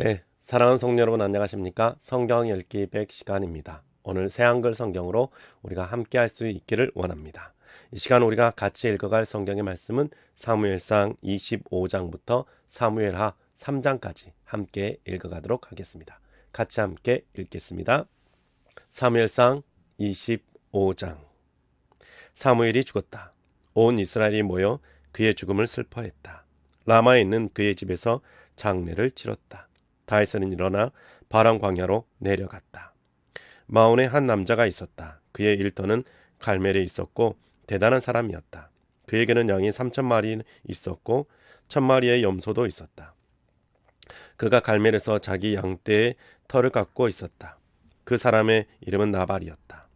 네, 사랑하는 성도 여러분 안녕하십니까? 성경 읽기 100 시간입니다. 오늘 새한글 성경으로 우리가 함께 할 수 있기를 원합니다. 이 시간 우리가 같이 읽어갈 성경의 말씀은 사무엘상 25장부터 사무엘하 3장까지 함께 읽어가도록 하겠습니다. 같이 함께 읽겠습니다. 사무엘상 25장. 사무엘이 죽었다. 온 이스라엘이 모여 그의 죽음을 슬퍼했다. 라마에 있는 그의 집에서 장례를 치렀다. 다윗은 일어나 바람 광야로 내려갔다. 마온에 한 남자가 있었다. 그의 일터는 갈멜에 있었고 대단한 사람이었다. 그에게는 양이 3,000마리 있었고 1,000마리의 염소도 있었다. 그가 갈멜에서 자기 양떼의 털을 깎고 있었다. 그 사람의 이름은 나발이었다.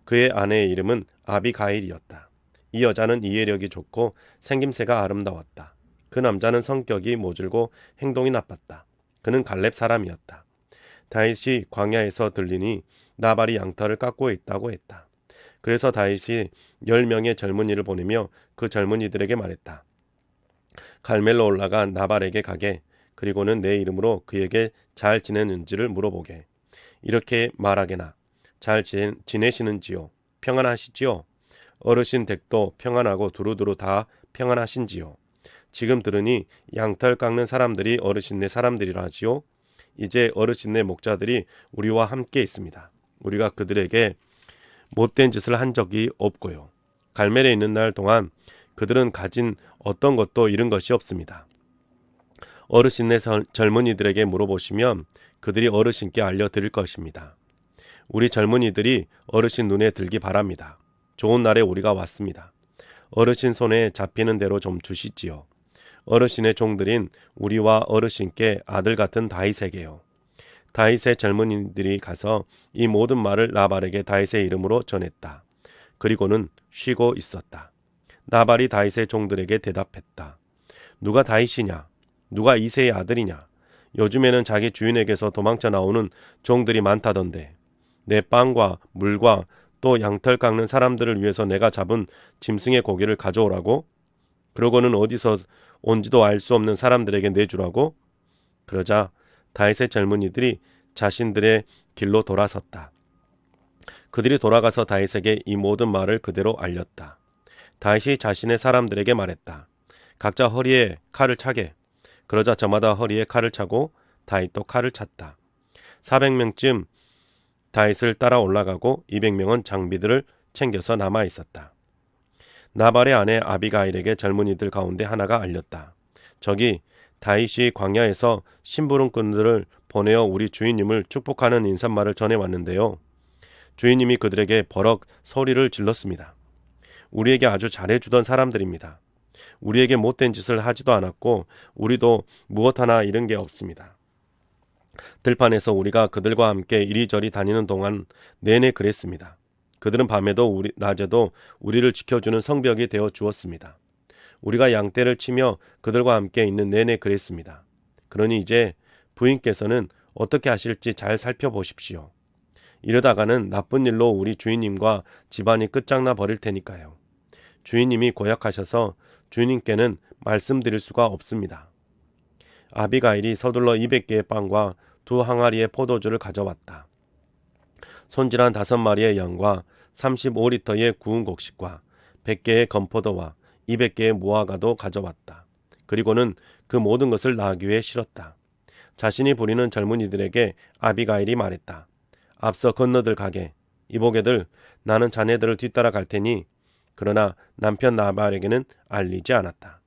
그의 아내의 이름은 아비가일이었다. 이 여자는 이해력이 좋고 생김새가 아름다웠다. 그 남자는 성격이 모질고 행동이 나빴다. 그는 갈렙 사람이었다. 다윗이 광야에서 들리니 나발이 양털을 깎고 있다고 했다. 그래서 다윗이 10명의 젊은이를 보내며 그 젊은이들에게 말했다. 갈멜로 올라가 나발에게 가게, 그리고는 내 이름으로 그에게 잘 지내는지를 물어보게. 이렇게 말하게나. 잘 지내시는지요? 평안하시지요? 어르신 댁도 평안하고 두루두루 다 평안하신지요? 지금 들으니 양털 깎는 사람들이 어르신네 사람들이라 하지요. 이제 어르신네 목자들이 우리와 함께 있습니다. 우리가 그들에게 못된 짓을 한 적이 없고요. 갈멜에 있는 날 동안 그들은 가진 어떤 것도 잃은 것이 없습니다. 어르신네 젊은이들에게 물어보시면 그들이 어르신께 알려드릴 것입니다. 우리 젊은이들이 어르신 눈에 들기 바랍니다. 좋은 날에 우리가 왔습니다. 어르신 손에 잡히는 대로 좀 주시지요. 어르신의 종들인 우리와 어르신께 아들 같은 다윗에게요. 다윗의 젊은이들이 가서 이 모든 말을 나발에게 다윗의 이름으로 전했다. 그리고는 쉬고 있었다. 나발이 다윗의 종들에게 대답했다. 누가 다윗이냐? 누가 이새의 아들이냐? 요즘에는 자기 주인에게서 도망쳐 나오는 종들이 많다던데. 내 빵과 물과 또 양털 깎는 사람들을 위해서 내가 잡은 짐승의 고기를 가져오라고? 그러고는 어디서 온지도 알 수 없는 사람들에게 내주라고? 그러자 다윗의 젊은이들이 자신들의 길로 돌아섰다. 그들이 돌아가서 다윗에게 이 모든 말을 그대로 알렸다. 다윗이 자신의 사람들에게 말했다. 각자 허리에 칼을 차게. 그러자 저마다 허리에 칼을 차고 다윗도 칼을 찼다. 400명쯤 다윗을 따라 올라가고 200명은 장비들을 챙겨서 남아 있었다. 나발의 아내 아비가일에게 젊은이들 가운데 하나가 알렸다. 저기 다윗이 광야에서 심부름꾼들을 보내어 우리 주인님을 축복하는 인사말을 전해왔는데요. 주인님이 그들에게 버럭 소리를 질렀습니다. 우리에게 아주 잘해주던 사람들입니다. 우리에게 못된 짓을 하지도 않았고 우리도 무엇 하나 잃은 게 없습니다. 들판에서 우리가 그들과 함께 이리저리 다니는 동안 내내 그랬습니다. 그들은 밤에도 낮에도 우리를 지켜주는 성벽이 되어 주었습니다. 우리가 양떼를 치며 그들과 함께 있는 내내 그랬습니다. 그러니 이제 부인께서는 어떻게 하실지 잘 살펴보십시오. 이러다가는 나쁜 일로 우리 주인님과 집안이 끝장나 버릴 테니까요. 주인님이 고약하셔서 주인님께는 말씀드릴 수가 없습니다. 아비가일이 서둘러 200개의 빵과 2항아리의 포도주를 가져왔다. 손질한 5마리의 양과 35리터의 구운 곡식과 100개의 건포도와 200개의 무화과도 가져왔다. 그리고는 그 모든 것을 나귀에 실었다. 자신이 부리는 젊은이들에게 아비가일이 말했다. 앞서 건너들 가게. 이보게들, 나는 자네들을 뒤따라 갈 테니. 그러나 남편 나발에게는 알리지 않았다.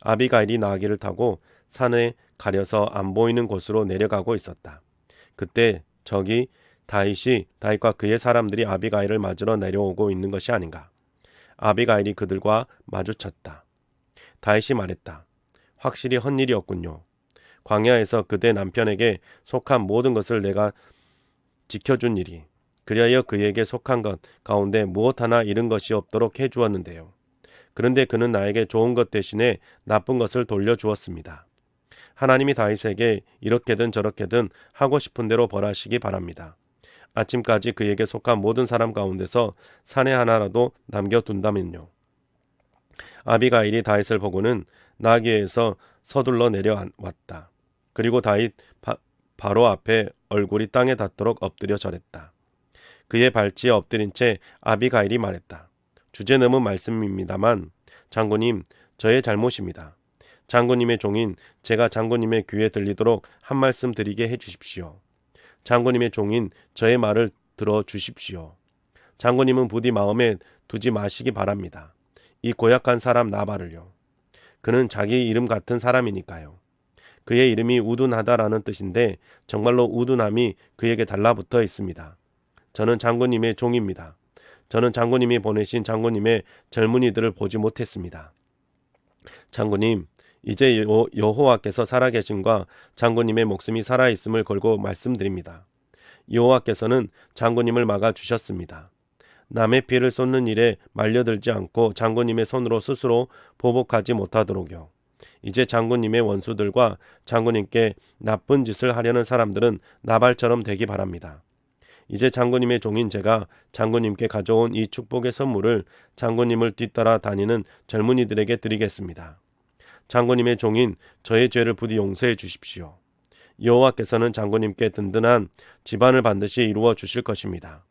아비가일이 나귀를 타고 산에 가려서 안 보이는 곳으로 내려가고 있었다. 그때 저기 다윗과 그의 사람들이 아비가일을 맞으러 내려오고 있는 것이 아닌가. 아비가일이 그들과 마주쳤다. 다윗이 말했다. 확실히 헛일이었군요. 광야에서 그대 남편에게 속한 모든 것을 내가 지켜준 일이, 그리하여 그에게 속한 것 가운데 무엇 하나 잃은 것이 없도록 해주었는데요. 그런데 그는 나에게 좋은 것 대신에 나쁜 것을 돌려주었습니다. 하나님이 다윗에게 이렇게든 저렇게든 하고 싶은 대로 벌하시기 바랍니다. 아침까지 그에게 속한 모든 사람 가운데서 사내 하나라도 남겨둔다면요. 아비가일이 다윗을 보고는 나귀에서 서둘러 내려왔다. 그리고 다윗 바로 앞에 얼굴이 땅에 닿도록 엎드려 절했다. 그의 발치에 엎드린 채 아비가일이 말했다. 주제넘은 말씀입니다만 장군님, 저의 잘못입니다. 장군님의 종인 제가 장군님의 귀에 들리도록 한 말씀 드리게 해주십시오. 장군님의 종인 저의 말을 들어주십시오. 장군님은 부디 마음에 두지 마시기 바랍니다. 이 고약한 사람 나발을요. 그는 자기 이름 같은 사람이니까요. 그의 이름이 우둔하다라는 뜻인데 정말로 우둔함이 그에게 달라붙어 있습니다. 저는 장군님의 종입니다. 저는 장군님이 보내신 장군님의 젊은이들을 보지 못했습니다. 장군님, 이제 여호와께서 살아계심과 장군님의 목숨이 살아있음을 걸고 말씀드립니다. 여호와께서는 장군님을 막아주셨습니다. 남의 피를 쏟는 일에 말려들지 않고 장군님의 손으로 스스로 보복하지 못하도록요. 이제 장군님의 원수들과 장군님께 나쁜 짓을 하려는 사람들은 나발처럼 되기 바랍니다. 이제 장군님의 종인 제가 장군님께 가져온 이 축복의 선물을 장군님을 뒤따라 다니는 젊은이들에게 드리겠습니다. 장군님의 종인 저의 죄를 부디 용서해 주십시오. 여호와께서는 장군님께 든든한 집안을 반드시 이루어 주실 것입니다.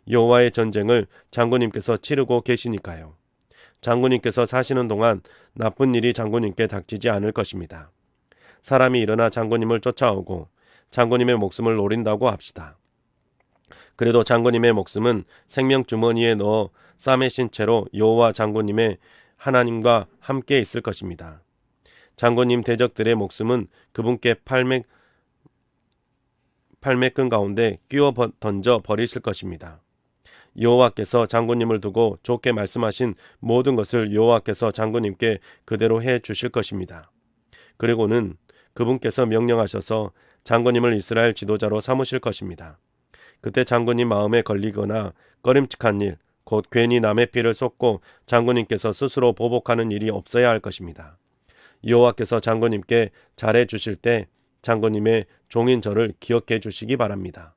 여호와의 전쟁을 장군님께서 치르고 계시니까요. 장군님께서 사시는 동안 나쁜 일이 장군님께 닥치지 않을 것입니다. 사람이 일어나 장군님을 쫓아오고 장군님의 목숨을 노린다고 합시다. 그래도 장군님의 목숨은 생명주머니에 넣어 싸매신 채로 여호와 장군님의 하나님과 함께 있을 것입니다. 장군님 대적들의 목숨은 그분께 팔매끈 가운데 끼워 던져 버리실 것입니다. 여호와께서 장군님을 두고 좋게 말씀하신 모든 것을 여호와께서 장군님께 그대로 해 주실 것입니다. 그리고는 그분께서 명령하셔서 장군님을 이스라엘 지도자로 삼으실 것입니다. 그때 장군님 마음에 걸리거나 꺼림칙한 일, 곧 괜히 남의 피를 쏟고 장군님께서 스스로 보복하는 일이 없어야 할 것입니다. 여호와께서 장군님께 잘해 주실 때 장군님의 종인 저를 기억해 주시기 바랍니다.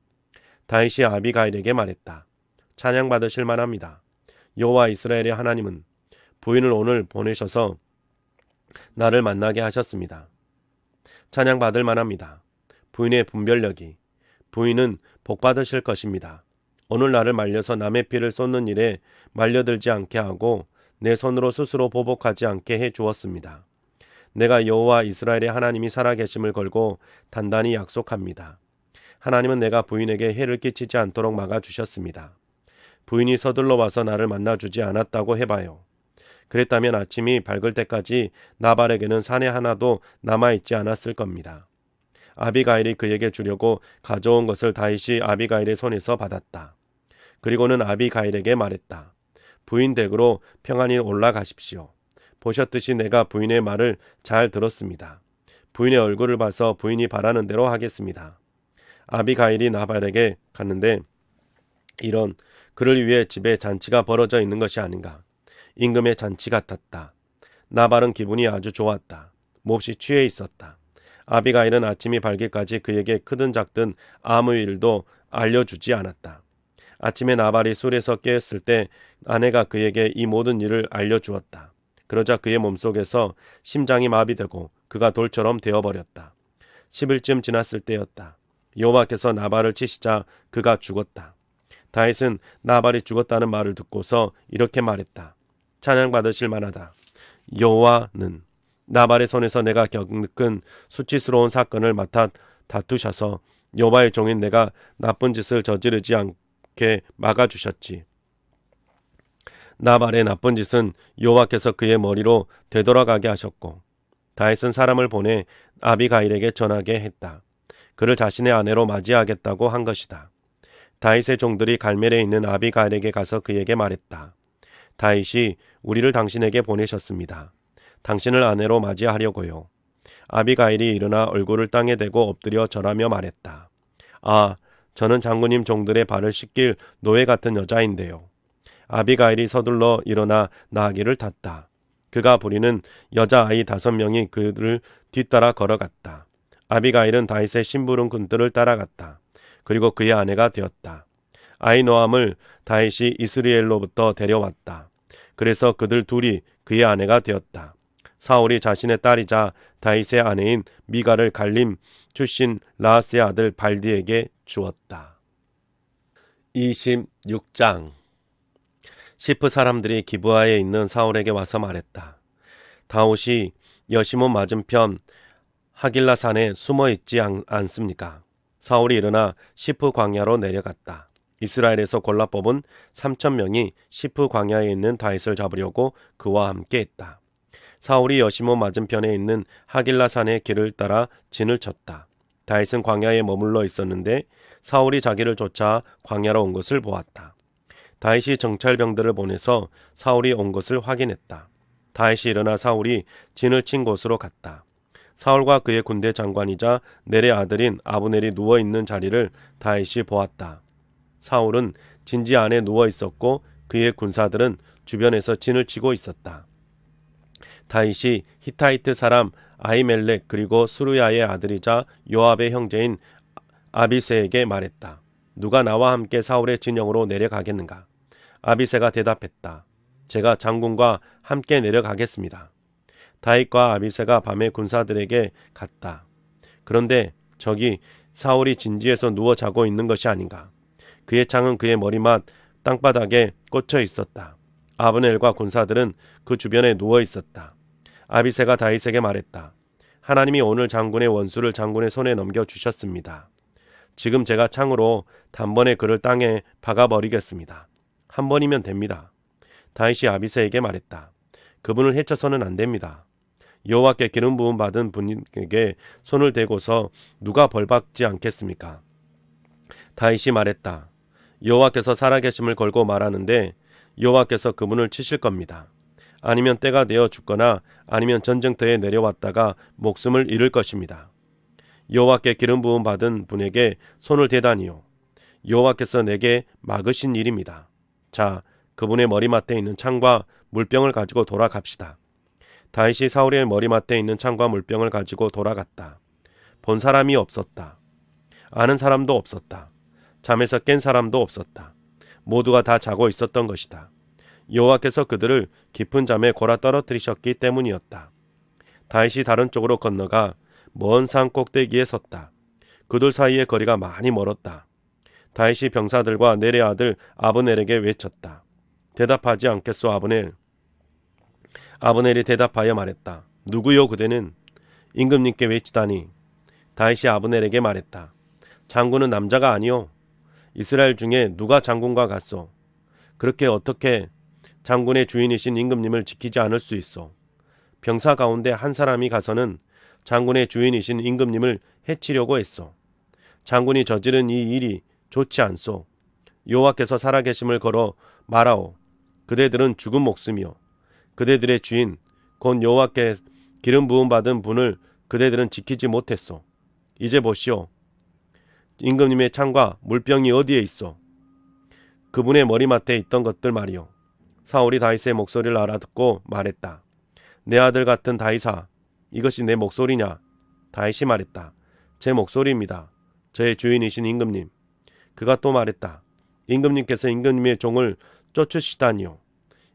다윗이 아비가일에게 말했다. 찬양 받으실 만합니다. 여호와 이스라엘의 하나님은 부인을 오늘 보내셔서 나를 만나게 하셨습니다. 찬양 받을 만합니다. 부인의 분별력이. 부인은 복 받으실 것입니다. 오늘 나를 말려서 남의 피를 쏟는 일에 말려들지 않게 하고 내 손으로 스스로 보복하지 않게 해 주었습니다. 내가 여호와 이스라엘의 하나님이 살아계심을 걸고 단단히 약속합니다. 하나님은 내가 부인에게 해를 끼치지 않도록 막아주셨습니다. 부인이 서둘러 와서 나를 만나주지 않았다고 해봐요. 그랬다면 아침이 밝을 때까지 나발에게는 사내 하나도 남아있지 않았을 겁니다. 아비가일이 그에게 주려고 가져온 것을 다윗이 아비가일의 손에서 받았다. 그리고는 아비가일에게 말했다. 부인 댁으로 평안히 올라가십시오. 보셨듯이 내가 부인의 말을 잘 들었습니다. 부인의 얼굴을 봐서 부인이 바라는 대로 하겠습니다. 아비가일이 나발에게 갔는데 이런 그를 위해 집에 잔치가 벌어져 있는 것이 아닌가. 임금의 잔치 같았다. 나발은 기분이 아주 좋았다. 몹시 취해 있었다. 아비가일은 아침이 밝기까지 그에게 크든 작든 아무 일도 알려주지 않았다. 아침에 나발이 술에서 깨었을 때 아내가 그에게 이 모든 일을 알려주었다. 그러자 그의 몸속에서 심장이 마비되고 그가 돌처럼 되어버렸다. 10일쯤 지났을 때였다. 여호와께서 나발을 치시자 그가 죽었다. 다윗은 나발이 죽었다는 말을 듣고서 이렇게 말했다. 찬양 받으실 만하다. 여호와는 나발의 손에서 내가 겪은 수치스러운 사건을 맡아 다투셔서 여호와의 종인 내가 나쁜 짓을 저지르지 않게 막아주셨지. 나발의 나쁜 짓은 여호와께서 그의 머리로 되돌아가게 하셨고 다윗은 사람을 보내 아비가일에게 전하게 했다. 그를 자신의 아내로 맞이하겠다고 한 것이다. 다윗의 종들이 갈멜에 있는 아비가일에게 가서 그에게 말했다. 다윗이 우리를 당신에게 보내셨습니다. 당신을 아내로 맞이하려고요. 아비가일이 일어나 얼굴을 땅에 대고 엎드려 절하며 말했다. 아, 저는 장군님 종들의 발을 씻길 노예 같은 여자인데요. 아비가일이 서둘러 일어나 나귀를 탔다. 그가 부리는 여자아이 5명이 그를 뒤따라 걸어갔다. 아비가일은 다윗의 심부름 군들을 따라갔다. 그리고 그의 아내가 되었다. 아히노암을 다윗이 이스라엘로부터 데려왔다. 그래서 그들 둘이 그의 아내가 되었다. 사울이 자신의 딸이자 다윗의 아내인 미갈을 갈림 출신 라하스의 아들 발디에게 주었다. 26장. 시프 사람들이 기브아에 있는 사울에게 와서 말했다. 다윗이 여시몬 맞은편 하길라 산에 숨어 있지 않습니까? 사울이 일어나 시프 광야로 내려갔다. 이스라엘에서 골라 뽑은 3,000명이 시프 광야에 있는 다윗을 잡으려고 그와 함께 했다. 사울이 여시몬 맞은편에 있는 하길라 산의 길을 따라 진을 쳤다. 다윗은 광야에 머물러 있었는데 사울이 자기를 쫓아 광야로 온 것을 보았다. 다윗이 정찰병들을 보내서 사울이 온 것을 확인했다. 다윗이 일어나 사울이 진을 친 곳으로 갔다. 사울과 그의 군대 장관이자 넬의 아들인 아브넬이 누워있는 자리를 다윗이 보았다. 사울은 진지 안에 누워 있었고 그의 군사들은 주변에서 진을 치고 있었다. 다윗이 히타이트 사람 아히멜렉 그리고 수르야의 아들이자 요압의 형제인 아비새에게 말했다. 누가 나와 함께 사울의 진영으로 내려가겠는가? 아비새가 대답했다. 제가 장군과 함께 내려가겠습니다. 다윗과 아비새가 밤에 군사들에게 갔다. 그런데 저기 사울이 진지에서 누워 자고 있는 것이 아닌가? 그의 창은 그의 머리맡 땅바닥에 꽂혀 있었다. 아브넬과 군사들은 그 주변에 누워 있었다. 아비새가 다윗에게 말했다. 하나님이 오늘 장군의 원수를 장군의 손에 넘겨주셨습니다. 지금 제가 창으로 단번에 그를 땅에 박아버리겠습니다. 한 번이면 됩니다. 다윗이 아비새에게 말했다. 그분을 해쳐서는 안 됩니다. 여호와께 기름 부음 받은 분에게 손을 대고서 누가 벌받지 않겠습니까? 다윗이 말했다. 여호와께서 살아계심을 걸고 말하는데 여호와께서 그분을 치실 겁니다. 아니면 때가 되어 죽거나 아니면 전쟁터에 내려왔다가 목숨을 잃을 것입니다. 여호와께 기름 부음 받은 분에게 손을 대다니요. 여호와께서 내게 막으신 일입니다. 자, 그분의 머리맡에 있는 창과 물병을 가지고 돌아갑시다. 다윗이 사울의 머리맡에 있는 창과 물병을 가지고 돌아갔다. 본 사람이 없었다. 아는 사람도 없었다. 잠에서 깬 사람도 없었다. 모두가 다 자고 있었던 것이다. 여호와께서 그들을 깊은 잠에 골아 떨어뜨리셨기 때문이었다. 다윗이 다른 쪽으로 건너가 먼 산 꼭대기에 섰다. 그들 사이의 거리가 많이 멀었다. 다윗이 병사들과 넬의 아들 아브넬에게 외쳤다. 대답하지 않겠소 아브넬. 아브넬이 대답하여 말했다. 누구요 그대는? 임금님께 외치다니. 다윗이 아브넬에게 말했다. 장군은 남자가 아니오. 이스라엘 중에 누가 장군과 같소? 그렇게 어떻게 장군의 주인이신 임금님을 지키지 않을 수 있소? 병사 가운데 한 사람이 가서는 장군의 주인이신 임금님을 해치려고 했소. 장군이 저지른 이 일이 좋지 않소. 여호와께서 살아계심을 걸어 말하오. 그대들은 죽은 목숨이요. 그대들의 주인 곧 여호와께 기름 부음 받은 분을 그대들은 지키지 못했소. 이제 보시오. 임금님의 창과 물병이 어디에 있소? 그분의 머리맡에 있던 것들 말이오. 사울이 다윗의 목소리를 알아듣고 말했다. 내 아들 같은 다윗아, 이것이 내 목소리냐? 다윗이 말했다. 제 목소리입니다. 저의 주인이신 임금님. 그가 또 말했다. 임금님께서 임금님의 종을 쫓으시다니요.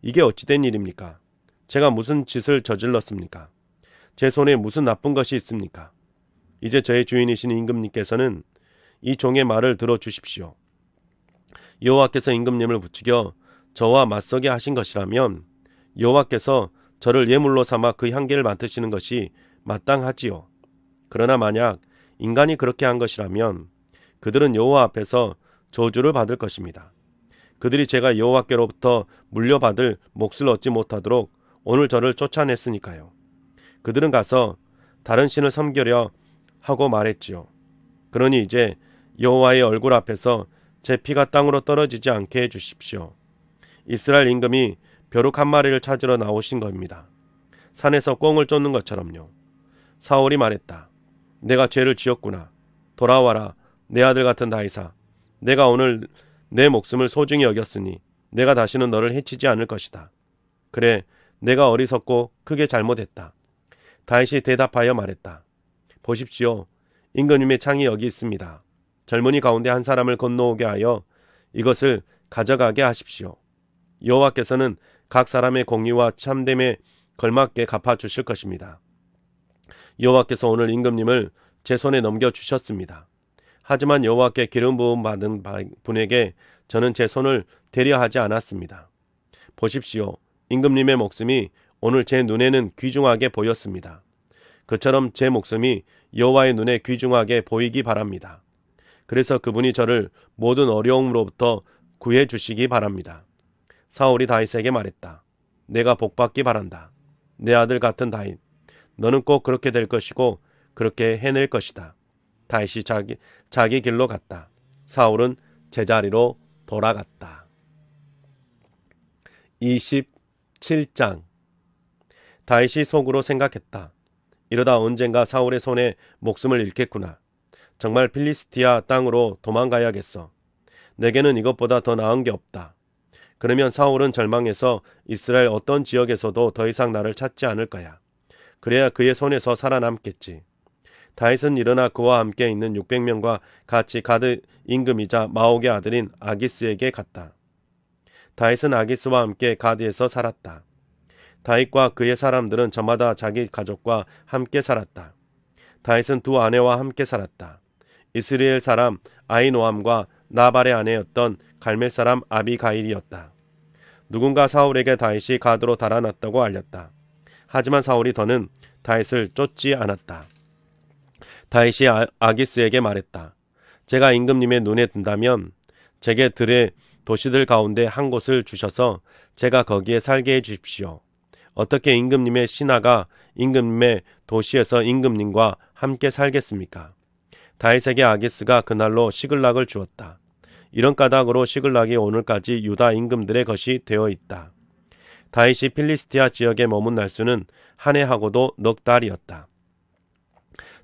이게 어찌된 일입니까? 제가 무슨 짓을 저질렀습니까? 제 손에 무슨 나쁜 것이 있습니까? 이제 저의 주인이신 임금님께서는 이 종의 말을 들어주십시오. 여호와께서 임금님을 부추겨 저와 맞서게 하신 것이라면 여호와께서 저를 예물로 삼아 그 향기를 맡으시는 것이 마땅하지요. 그러나 만약 인간이 그렇게 한 것이라면 그들은 여호와 앞에서 저주를 받을 것입니다. 그들이 제가 여호와께로부터 물려받을 몫을 얻지 못하도록 오늘 저를 쫓아냈으니까요. 그들은 가서 다른 신을 섬기려 하고 말했지요. 그러니 이제 여호와의 얼굴 앞에서 제 피가 땅으로 떨어지지 않게 해주십시오. 이스라엘 임금이 벼룩 한 마리를 찾으러 나오신 겁니다. 산에서 꿩을 쫓는 것처럼요. 사울이 말했다. 내가 죄를 지었구나. 돌아와라. 내 아들 같은 다윗아. 내가 오늘 내 목숨을 소중히 여겼으니 내가 다시는 너를 해치지 않을 것이다. 그래, 내가 어리석고 크게 잘못했다. 다윗이 대답하여 말했다. 보십시오. 임금님의 창이 여기 있습니다. 젊은이 가운데 한 사람을 건너오게 하여 이것을 가져가게 하십시오. 여호와께서는 각 사람의 공의와 참됨에 걸맞게 갚아주실 것입니다. 여호와께서 오늘 임금님을 제 손에 넘겨주셨습니다. 하지만 여호와께 기름 부음 받은 분에게 저는 제 손을 대려 하지 않았습니다. 보십시오. 임금님의 목숨이 오늘 제 눈에는 귀중하게 보였습니다. 그처럼 제 목숨이 여호와의 눈에 귀중하게 보이기 바랍니다. 그래서 그분이 저를 모든 어려움으로부터 구해 주시기 바랍니다. 사울이 다윗에게 말했다. 내가 복받기 바란다. 내 아들 같은 다윗. 너는 꼭 그렇게 될 것이고 그렇게 해낼 것이다. 다윗이 자기 길로 갔다. 사울은 제자리로 돌아갔다. 27장. 다윗이 속으로 생각했다. 이러다 언젠가 사울의 손에 목숨을 잃겠구나. 정말 필리스티아 땅으로 도망가야겠어. 내게는 이것보다 더 나은 게 없다. 그러면 사울은 절망해서 이스라엘 어떤 지역에서도 더 이상 나를 찾지 않을 거야. 그래야 그의 손에서 살아남겠지. 다윗은 일어나 그와 함께 있는 600명과 같이 가드 임금이자 마옥의 아들인 아기스에게 갔다. 다윗은 아기스와 함께 가드에서 살았다. 다윗과 그의 사람들은 저마다 자기 가족과 함께 살았다. 다윗은 두 아내와 함께 살았다. 이스라엘 사람 아히노암과 나발의 아내였던 갈멜 사람 아비가일이었다. 누군가 사울에게 다윗이 가드로 달아났다고 알렸다. 하지만 사울이 더는 다윗을 쫓지 않았다. 다윗이 아기스에게 말했다. 제가 임금님의 눈에 든다면 제게 들의 도시들 가운데 한 곳을 주셔서 제가 거기에 살게 해 주십시오. 어떻게 임금님의 신하가 임금님의 도시에서 임금님과 함께 살겠습니까? 다윗에게 아기스가 그날로 시글락을 주었다. 이런 까닭으로 시글락이 오늘까지 유다 임금들의 것이 되어 있다. 다윗이 필리스티아 지역에 머문 날수는 한 해하고도 넉 달이었다.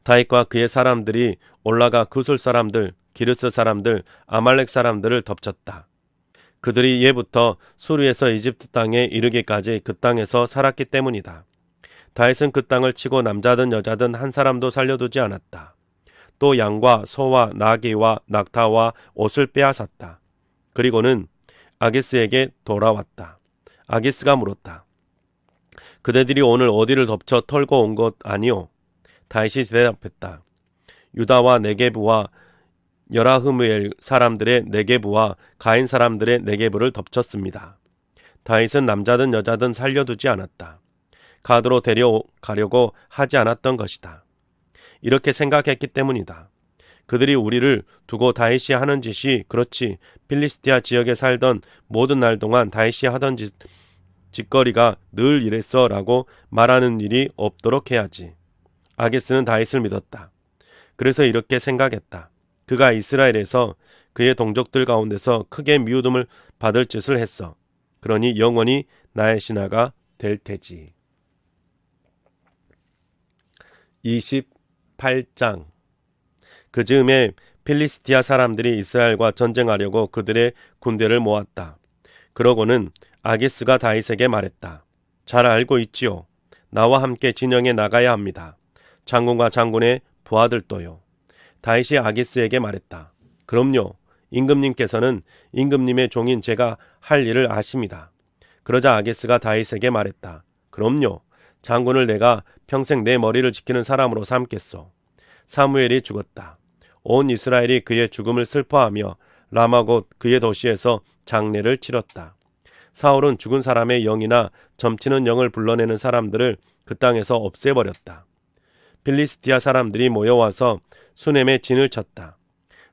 다윗과 그의 사람들이 올라가 구술 사람들, 기르스 사람들, 아말렉 사람들을 덮쳤다. 그들이 예부터 수르에서 이집트 땅에 이르기까지 그 땅에서 살았기 때문이다. 다윗은 그 땅을 치고 남자든 여자든 한 사람도 살려두지 않았다. 또 양과 소와 나귀와 낙타와 옷을 빼앗았다. 그리고는 아기스에게 돌아왔다. 아기스가 물었다. 그대들이 오늘 어디를 덮쳐 털고 온 것 아니오? 다윗이 대답했다. 유다와 네게부와 여라흐무엘 사람들의 네게부와 가인 사람들의 네게부를 덮쳤습니다. 다윗은 남자든 여자든 살려두지 않았다. 가드로 데려가려고 하지 않았던 것이다. 이렇게 생각했기 때문이다. 그들이 우리를 두고 다윗이 하는 짓이 그렇지 필리스티아 지역에 살던 모든 날 동안 다윗이 하던 짓거리가 늘 이랬어 라고 말하는 일이 없도록 해야지. 아기스는 다윗을 믿었다. 그래서 이렇게 생각했다. 그가 이스라엘에서 그의 동족들 가운데서 크게 미움을 받을 짓을 했어. 그러니 영원히 나의 신하가 될 테지. 28장. 그 즈음에 필리스티아 사람들이 이스라엘과 전쟁하려고 그들의 군대를 모았다. 그러고는 아기스가 다윗에게 말했다. 잘 알고 있지요. 나와 함께 진영에 나가야 합니다. 장군과 장군의 부하들도요. 다윗이 아기스에게 말했다. 그럼요. 임금님께서는 임금님의 종인 제가 할 일을 아십니다. 그러자 아기스가 다윗에게 말했다. 그럼요. 장군을 내가 평생 내 머리를 지키는 사람으로 삼겠소. 사무엘이 죽었다. 온 이스라엘이 그의 죽음을 슬퍼하며 라마 곧 그의 도시에서 장례를 치렀다. 사울은 죽은 사람의 영이나 점치는 영을 불러내는 사람들을 그 땅에서 없애버렸다. 필리스티아 사람들이 모여와서 수넴에 진을 쳤다.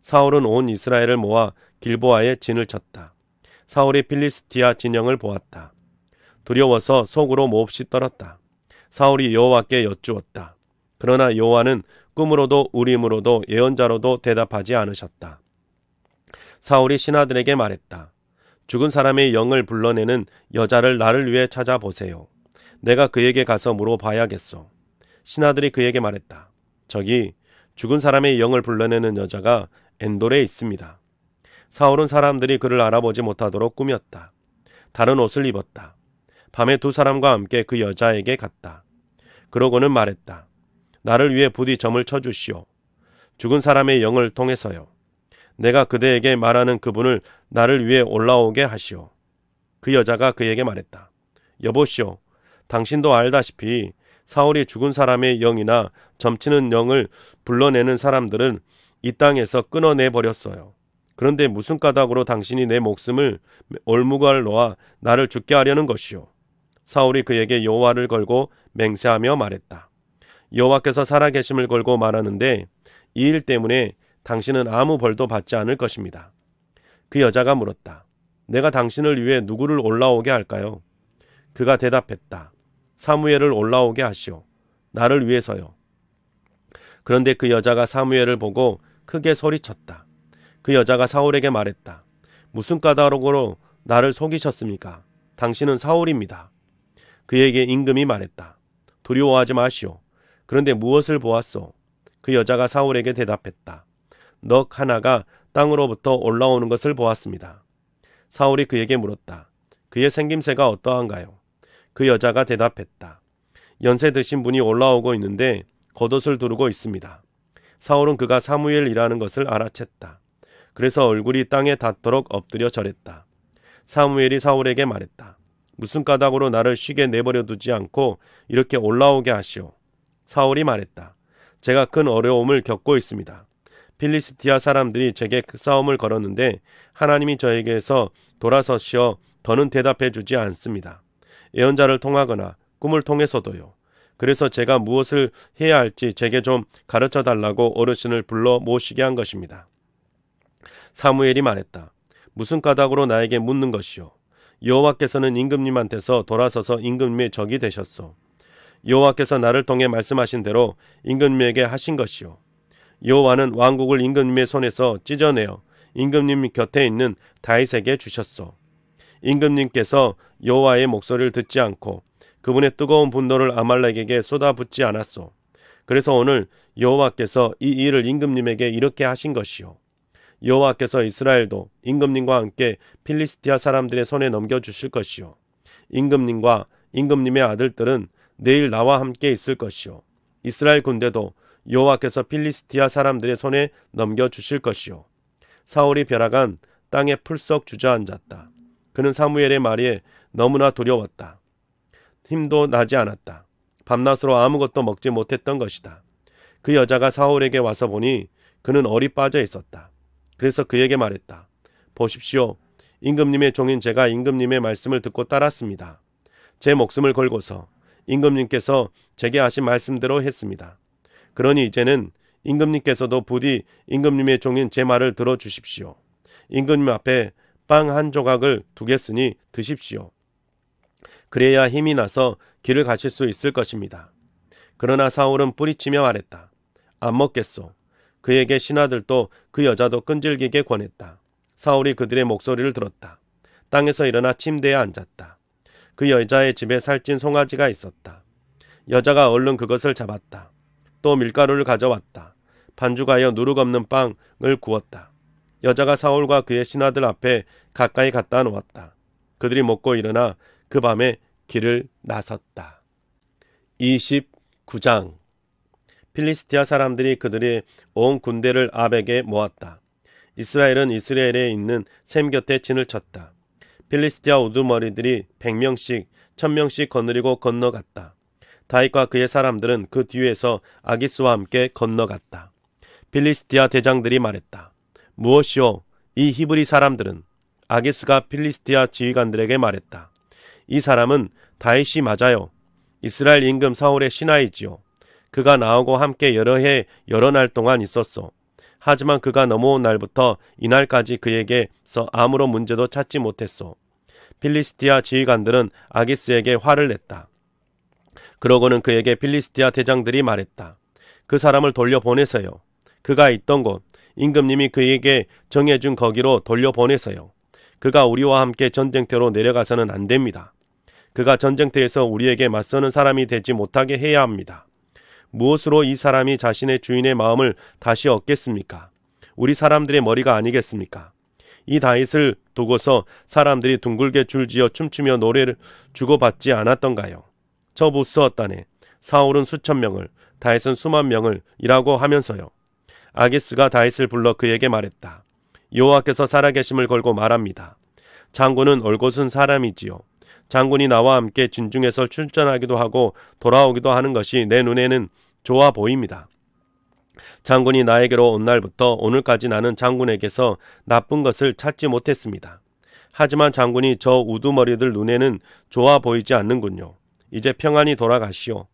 사울은 온 이스라엘을 모아 길보아에 진을 쳤다. 사울이 필리스티아 진영을 보았다. 두려워서 속으로 몹시 떨었다. 사울이 여호와께 여쭈었다. 그러나 여호와는 꿈으로도 우림으로도 예언자로도 대답하지 않으셨다. 사울이 신하들에게 말했다. 죽은 사람의 영을 불러내는 여자를 나를 위해 찾아보세요. 내가 그에게 가서 물어봐야겠소. 신하들이 그에게 말했다. 저기 죽은 사람의 영을 불러내는 여자가 엔돌에 있습니다. 사울은 사람들이 그를 알아보지 못하도록 꾸몄다. 다른 옷을 입었다. 밤에 두 사람과 함께 그 여자에게 갔다. 그러고는 말했다. 나를 위해 부디 점을 쳐주시오. 죽은 사람의 영을 통해서요. 내가 그대에게 말하는 그분을 나를 위해 올라오게 하시오. 그 여자가 그에게 말했다. 여보시오. 당신도 알다시피 사울이 죽은 사람의 영이나 점치는 영을 불러내는 사람들은 이 땅에서 끊어내 버렸어요. 그런데 무슨 까닭으로 당신이 내 목숨을 올무갈 놓아 나를 죽게 하려는 것이오? 사울이 그에게 여호와를 걸고 맹세하며 말했다. 여호와께서 살아계심을 걸고 말하는데 이 일 때문에 당신은 아무 벌도 받지 않을 것입니다. 그 여자가 물었다. 내가 당신을 위해 누구를 올라오게 할까요? 그가 대답했다. 사무엘을 올라오게 하시오. 나를 위해서요. 그런데 그 여자가 사무엘을 보고 크게 소리쳤다. 그 여자가 사울에게 말했다. 무슨 까닭으로 나를 속이셨습니까? 당신은 사울입니다. 그에게 임금이 말했다. 두려워하지 마시오. 그런데 무엇을 보았소? 그 여자가 사울에게 대답했다. 넋 하나가 땅으로부터 올라오는 것을 보았습니다. 사울이 그에게 물었다. 그의 생김새가 어떠한가요? 그 여자가 대답했다. 연세 드신 분이 올라오고 있는데 겉옷을 두르고 있습니다. 사울은 그가 사무엘이라는 것을 알아챘다. 그래서 얼굴이 땅에 닿도록 엎드려 절했다. 사무엘이 사울에게 말했다. 무슨 까닭으로 나를 쉬게 내버려 두지 않고 이렇게 올라오게 하시오? 사울이 말했다. 제가 큰 어려움을 겪고 있습니다. 필리스티아 사람들이 제게 그 싸움을 걸었는데 하나님이 저에게서 돌아서시어 더는 대답해 주지 않습니다. 예언자를 통하거나 꿈을 통해서도요. 그래서 제가 무엇을 해야 할지 제게 좀 가르쳐 달라고 어르신을 불러 모시게 한 것입니다. 사무엘이 말했다. 무슨 까닭으로 나에게 묻는 것이오? 여호와께서는 임금님한테서 돌아서서 임금님의 적이 되셨소. 여호와께서 나를 통해 말씀하신 대로 임금님에게 하신 것이오. 여호와는 왕국을 임금님의 손에서 찢어내어 임금님 곁에 있는 다윗에게 주셨소. 임금님께서 여호와의 목소리를 듣지 않고 그분의 뜨거운 분노를 아말렉에게 쏟아붓지 않았소. 그래서 오늘 여호와께서 이 일을 임금님에게 이렇게 하신 것이오. 여호와께서 이스라엘도 임금님과 함께 필리스티아 사람들의 손에 넘겨주실 것이오. 임금님과 임금님의 아들들은 내일 나와 함께 있을 것이오. 이스라엘 군대도 여호와께서 필리스티아 사람들의 손에 넘겨주실 것이오. 사울이 벼락한 땅에 풀썩 주저앉았다. 그는 사무엘의 말에 너무나 두려웠다. 힘도 나지 않았다. 밤낮으로 아무것도 먹지 못했던 것이다. 그 여자가 사울에게 와서 보니 그는 얼이 빠져 있었다. 그래서 그에게 말했다. 보십시오. 임금님의 종인 제가 임금님의 말씀을 듣고 따랐습니다. 제 목숨을 걸고서 임금님께서 제게 하신 말씀대로 했습니다. 그러니 이제는 임금님께서도 부디 임금님의 종인 제 말을 들어주십시오. 임금님 앞에 빵 한 조각을 두겠으니 드십시오. 그래야 힘이 나서 길을 가실 수 있을 것입니다. 그러나 사울은 뿌리치며 말했다. 안 먹겠소. 그에게 신하들도 그 여자도 끈질기게 권했다. 사울이 그들의 목소리를 들었다. 땅에서 일어나 침대에 앉았다. 그 여자의 집에 살찐 송아지가 있었다. 여자가 얼른 그것을 잡았다. 또 밀가루를 가져왔다. 반죽하여 누룩 없는 빵을 구웠다. 여자가 사울과 그의 신하들 앞에 가까이 갖다 놓았다. 그들이 먹고 일어나 그 밤에 길을 나섰다. 29장. 필리스티아 사람들이 그들의 온 군대를 아벡에 모았다. 이스라엘은 이스라엘에 있는 셈 곁에 진을 쳤다. 필리스티아 우두머리들이 100명씩 1000명씩 거느리고 건너갔다. 다윗과 그의 사람들은 그 뒤에서 아기스와 함께 건너갔다. 필리스티아 대장들이 말했다. 무엇이오? 이 히브리 사람들은? 아기스가 필리스티아 지휘관들에게 말했다. 이 사람은 다윗이 맞아요. 이스라엘 임금 사울의 신하이지요. 그가 나하고 함께 여러 날 동안 있었소. 하지만 그가 넘어온 날부터 이날까지 그에게서 아무런 문제도 찾지 못했소. 필리스티아 지휘관들은 아기스에게 화를 냈다. 그러고는 그에게 필리스티아 대장들이 말했다. 그 사람을 돌려보내세요. 그가 있던 곳, 임금님이 그에게 정해준 거기로 돌려보내세요. 그가 우리와 함께 전쟁터로 내려가서는 안 됩니다. 그가 전쟁터에서 우리에게 맞서는 사람이 되지 못하게 해야 합니다. 무엇으로 이 사람이 자신의 주인의 마음을 다시 얻겠습니까? 우리 사람들의 머리가 아니겠습니까? 이 다윗을 두고서 사람들이 둥글게 줄지어 춤추며 노래를 주고받지 않았던가요? 저 무수었다네. 사울은 수천 명을, 다윗은 수만 명을 이라고 하면서요. 아기스가 다윗을 불러 그에게 말했다. 여호와께서 살아계심을 걸고 말합니다. 장군은 올곧은 사람이지요. 장군이 나와 함께 진중에서 출전하기도 하고 돌아오기도 하는 것이 내 눈에는 좋아 보입니다. 장군이 나에게로 온 날부터 오늘까지 나는 장군에게서 나쁜 것을 찾지 못했습니다. 하지만 장군이 저 우두머리들 눈에는 좋아 보이지 않는군요. 이제 평안히 돌아가시오.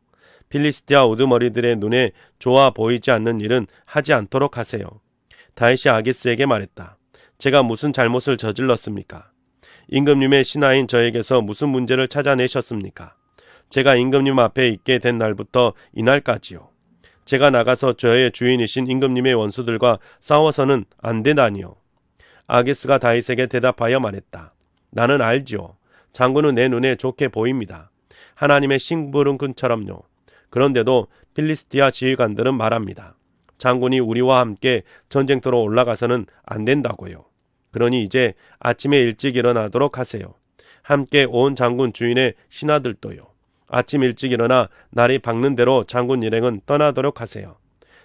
필리스티아 우두머리들의 눈에 좋아 보이지 않는 일은 하지 않도록 하세요. 다윗이 아기스에게 말했다. 제가 무슨 잘못을 저질렀습니까? 임금님의 신하인 저에게서 무슨 문제를 찾아내셨습니까? 제가 임금님 앞에 있게 된 날부터 이날까지요. 제가 나가서 저의 주인이신 임금님의 원수들과 싸워서는 안 되다니요. 아기스가 다윗에게 대답하여 말했다. 나는 알지요. 장군은 내 눈에 좋게 보입니다. 하나님의 심부름꾼처럼요. 그런데도 필리스티아 지휘관들은 말합니다. 장군이 우리와 함께 전쟁터로 올라가서는 안 된다고요. 그러니 이제 아침에 일찍 일어나도록 하세요. 함께 온 장군 주인의 신하들도요. 아침 일찍 일어나 날이 밝는 대로 장군 일행은 떠나도록 하세요.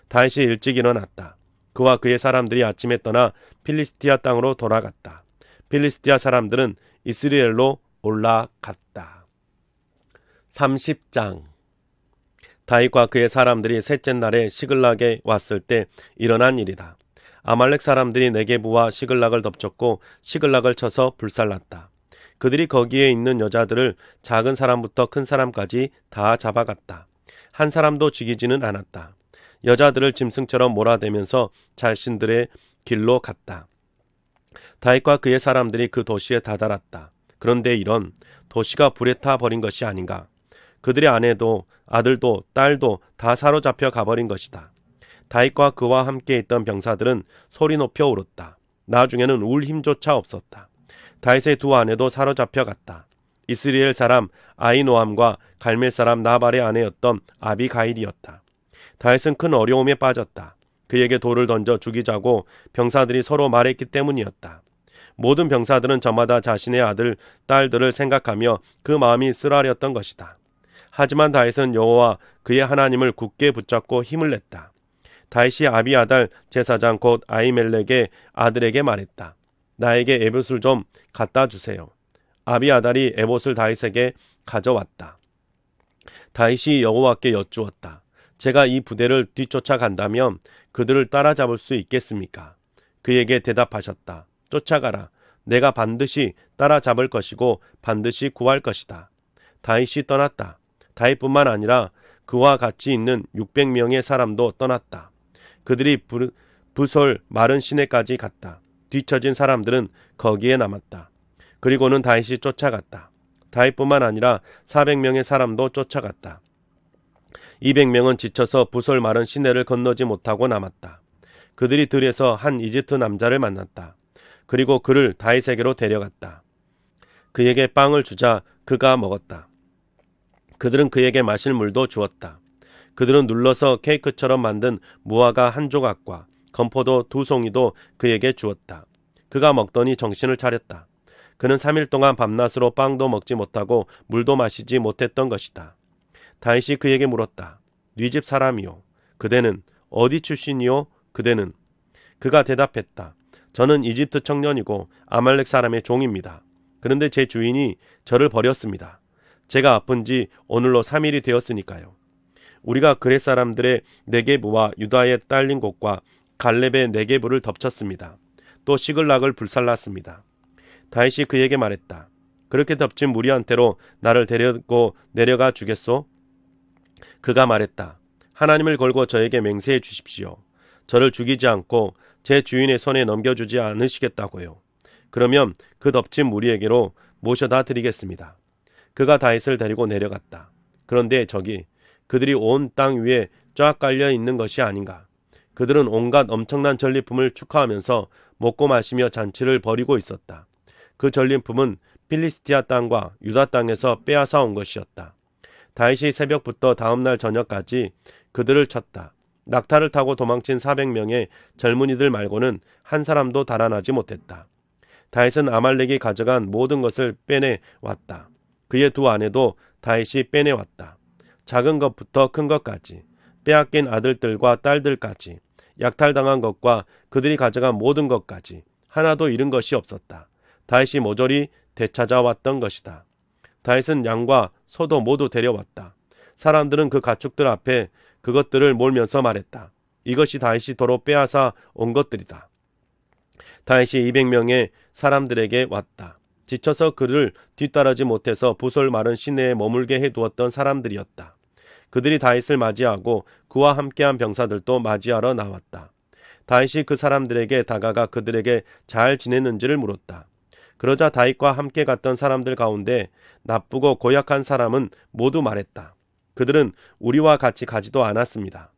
다윗이 일찍 일어났다. 그와 그의 사람들이 아침에 떠나 필리스티아 땅으로 돌아갔다. 필리스티아 사람들은 이스라엘로 올라갔다. 30장. 다윗과 그의 사람들이 셋째 날에 시글락에 왔을 때 일어난 일이다. 아말렉 사람들이 네게부와 시글락을 덮쳤고 시글락을 쳐서 불살랐다. 그들이 거기에 있는 여자들을 작은 사람부터 큰 사람까지 다 잡아갔다. 한 사람도 죽이지는 않았다. 여자들을 짐승처럼 몰아대면서 자신들의 길로 갔다. 다윗과 그의 사람들이 그 도시에 다다랐다. 그런데 이런 도시가 불에 타 버린 것이 아닌가. 그들의 아내도 아들도 딸도 다 사로잡혀 가버린 것이다. 다윗과 그와 함께 있던 병사들은 소리 높여 울었다. 나중에는 울 힘조차 없었다. 다윗의 두 아내도 사로잡혀 갔다. 이스라엘 사람 아히노암과 갈멜 사람 나발의 아내였던 아비가일이었다. 다윗은 큰 어려움에 빠졌다. 그에게 돌을 던져 죽이자고 병사들이 서로 말했기 때문이었다. 모든 병사들은 저마다 자신의 아들, 딸들을 생각하며 그 마음이 쓰라렸던 것이다. 하지만 다윗은 여호와 그의 하나님을 굳게 붙잡고 힘을 냈다. 다윗이 아비아달 제사장 곧 아히멜렉의 아들에게 말했다. 나에게 에봇을 좀 갖다 주세요. 아비아달이 에봇을 다윗에게 가져왔다. 다윗이 여호와께 여쭈었다. 제가 이 부대를 뒤쫓아 간다면 그들을 따라잡을 수 있겠습니까? 그에게 대답하셨다. 쫓아가라. 내가 반드시 따라잡을 것이고 반드시 구할 것이다. 다윗이 떠났다. 다윗뿐만 아니라 그와 같이 있는 600명의 사람도 떠났다. 그들이 부솔 마른 시내까지 갔다. 뒤처진 사람들은 거기에 남았다. 그리고는 다윗이 쫓아갔다. 다윗뿐만 아니라 400명의 사람도 쫓아갔다. 200명은 지쳐서 부솔 마른 시내를 건너지 못하고 남았다. 그들이 들에서 한 이집트 남자를 만났다. 그리고 그를 다윗에게로 데려갔다. 그에게 빵을 주자 그가 먹었다. 그들은 그에게 마실 물도 주었다. 그들은 눌러서 케이크처럼 만든 무화과 한 조각과 건포도 2송이도 그에게 주었다. 그가 먹더니 정신을 차렸다. 그는 3일 동안 밤낮으로 빵도 먹지 못하고 물도 마시지 못했던 것이다. 다윗이 그에게 물었다. 네 집 사람이요. 그대는 어디 출신이요? 그대는. 그가 대답했다. 저는 이집트 청년이고 아말렉 사람의 종입니다. 그런데 제 주인이 저를 버렸습니다. 제가 아픈 지 오늘로 3일이 되었으니까요. 우리가 그렛 사람들의 네게부와 유다의 딸린 곳과 갈렙의 네게부를 덮쳤습니다. 또 시글락을 불살랐습니다. 다윗이 그에게 말했다. 그렇게 덮친 무리한테로 나를 데리고 내려가 주겠소? 그가 말했다. 하나님을 걸고 저에게 맹세해 주십시오. 저를 죽이지 않고 제 주인의 손에 넘겨주지 않으시겠다고요. 그러면 그 덮친 무리에게로 모셔다 드리겠습니다. 그가 다윗을 데리고 내려갔다. 그런데 저기 그들이 온 땅 위에 쫙 깔려 있는 것이 아닌가. 그들은 온갖 엄청난 전리품을 축하하면서 먹고 마시며 잔치를 벌이고 있었다. 그 전리품은 필리스티아 땅과 유다 땅에서 빼앗아 온 것이었다. 다윗이 새벽부터 다음날 저녁까지 그들을 쳤다. 낙타를 타고 도망친 400명의 젊은이들 말고는 한 사람도 달아나지 못했다. 다윗은 아말렉이 가져간 모든 것을 빼내 왔다. 그의 두 아내도 다윗이 빼내 왔다. 작은 것부터 큰 것까지, 빼앗긴 아들들과 딸들까지, 약탈당한 것과 그들이 가져간 모든 것까지 하나도 잃은 것이 없었다. 다윗이 모조리 되찾아왔던 것이다. 다윗은 양과 소도 모두 데려왔다. 사람들은 그 가축들 앞에 그것들을 몰면서 말했다. 이것이 다윗이 도로 빼앗아 온 것들이다. 다윗이 200명의 사람들에게 왔다. 지쳐서 그를 뒤따르지 못해서 부솔 마른 시내에 머물게 해두었던 사람들이었다. 그들이 다윗을 맞이하고 그와 함께한 병사들도 맞이하러 나왔다. 다윗이 그 사람들에게 다가가 그들에게 잘 지냈는지를 물었다. 그러자 다윗과 함께 갔던 사람들 가운데 나쁘고 고약한 사람은 모두 말했다. 그들은 우리와 같이 가지도 않았습니다.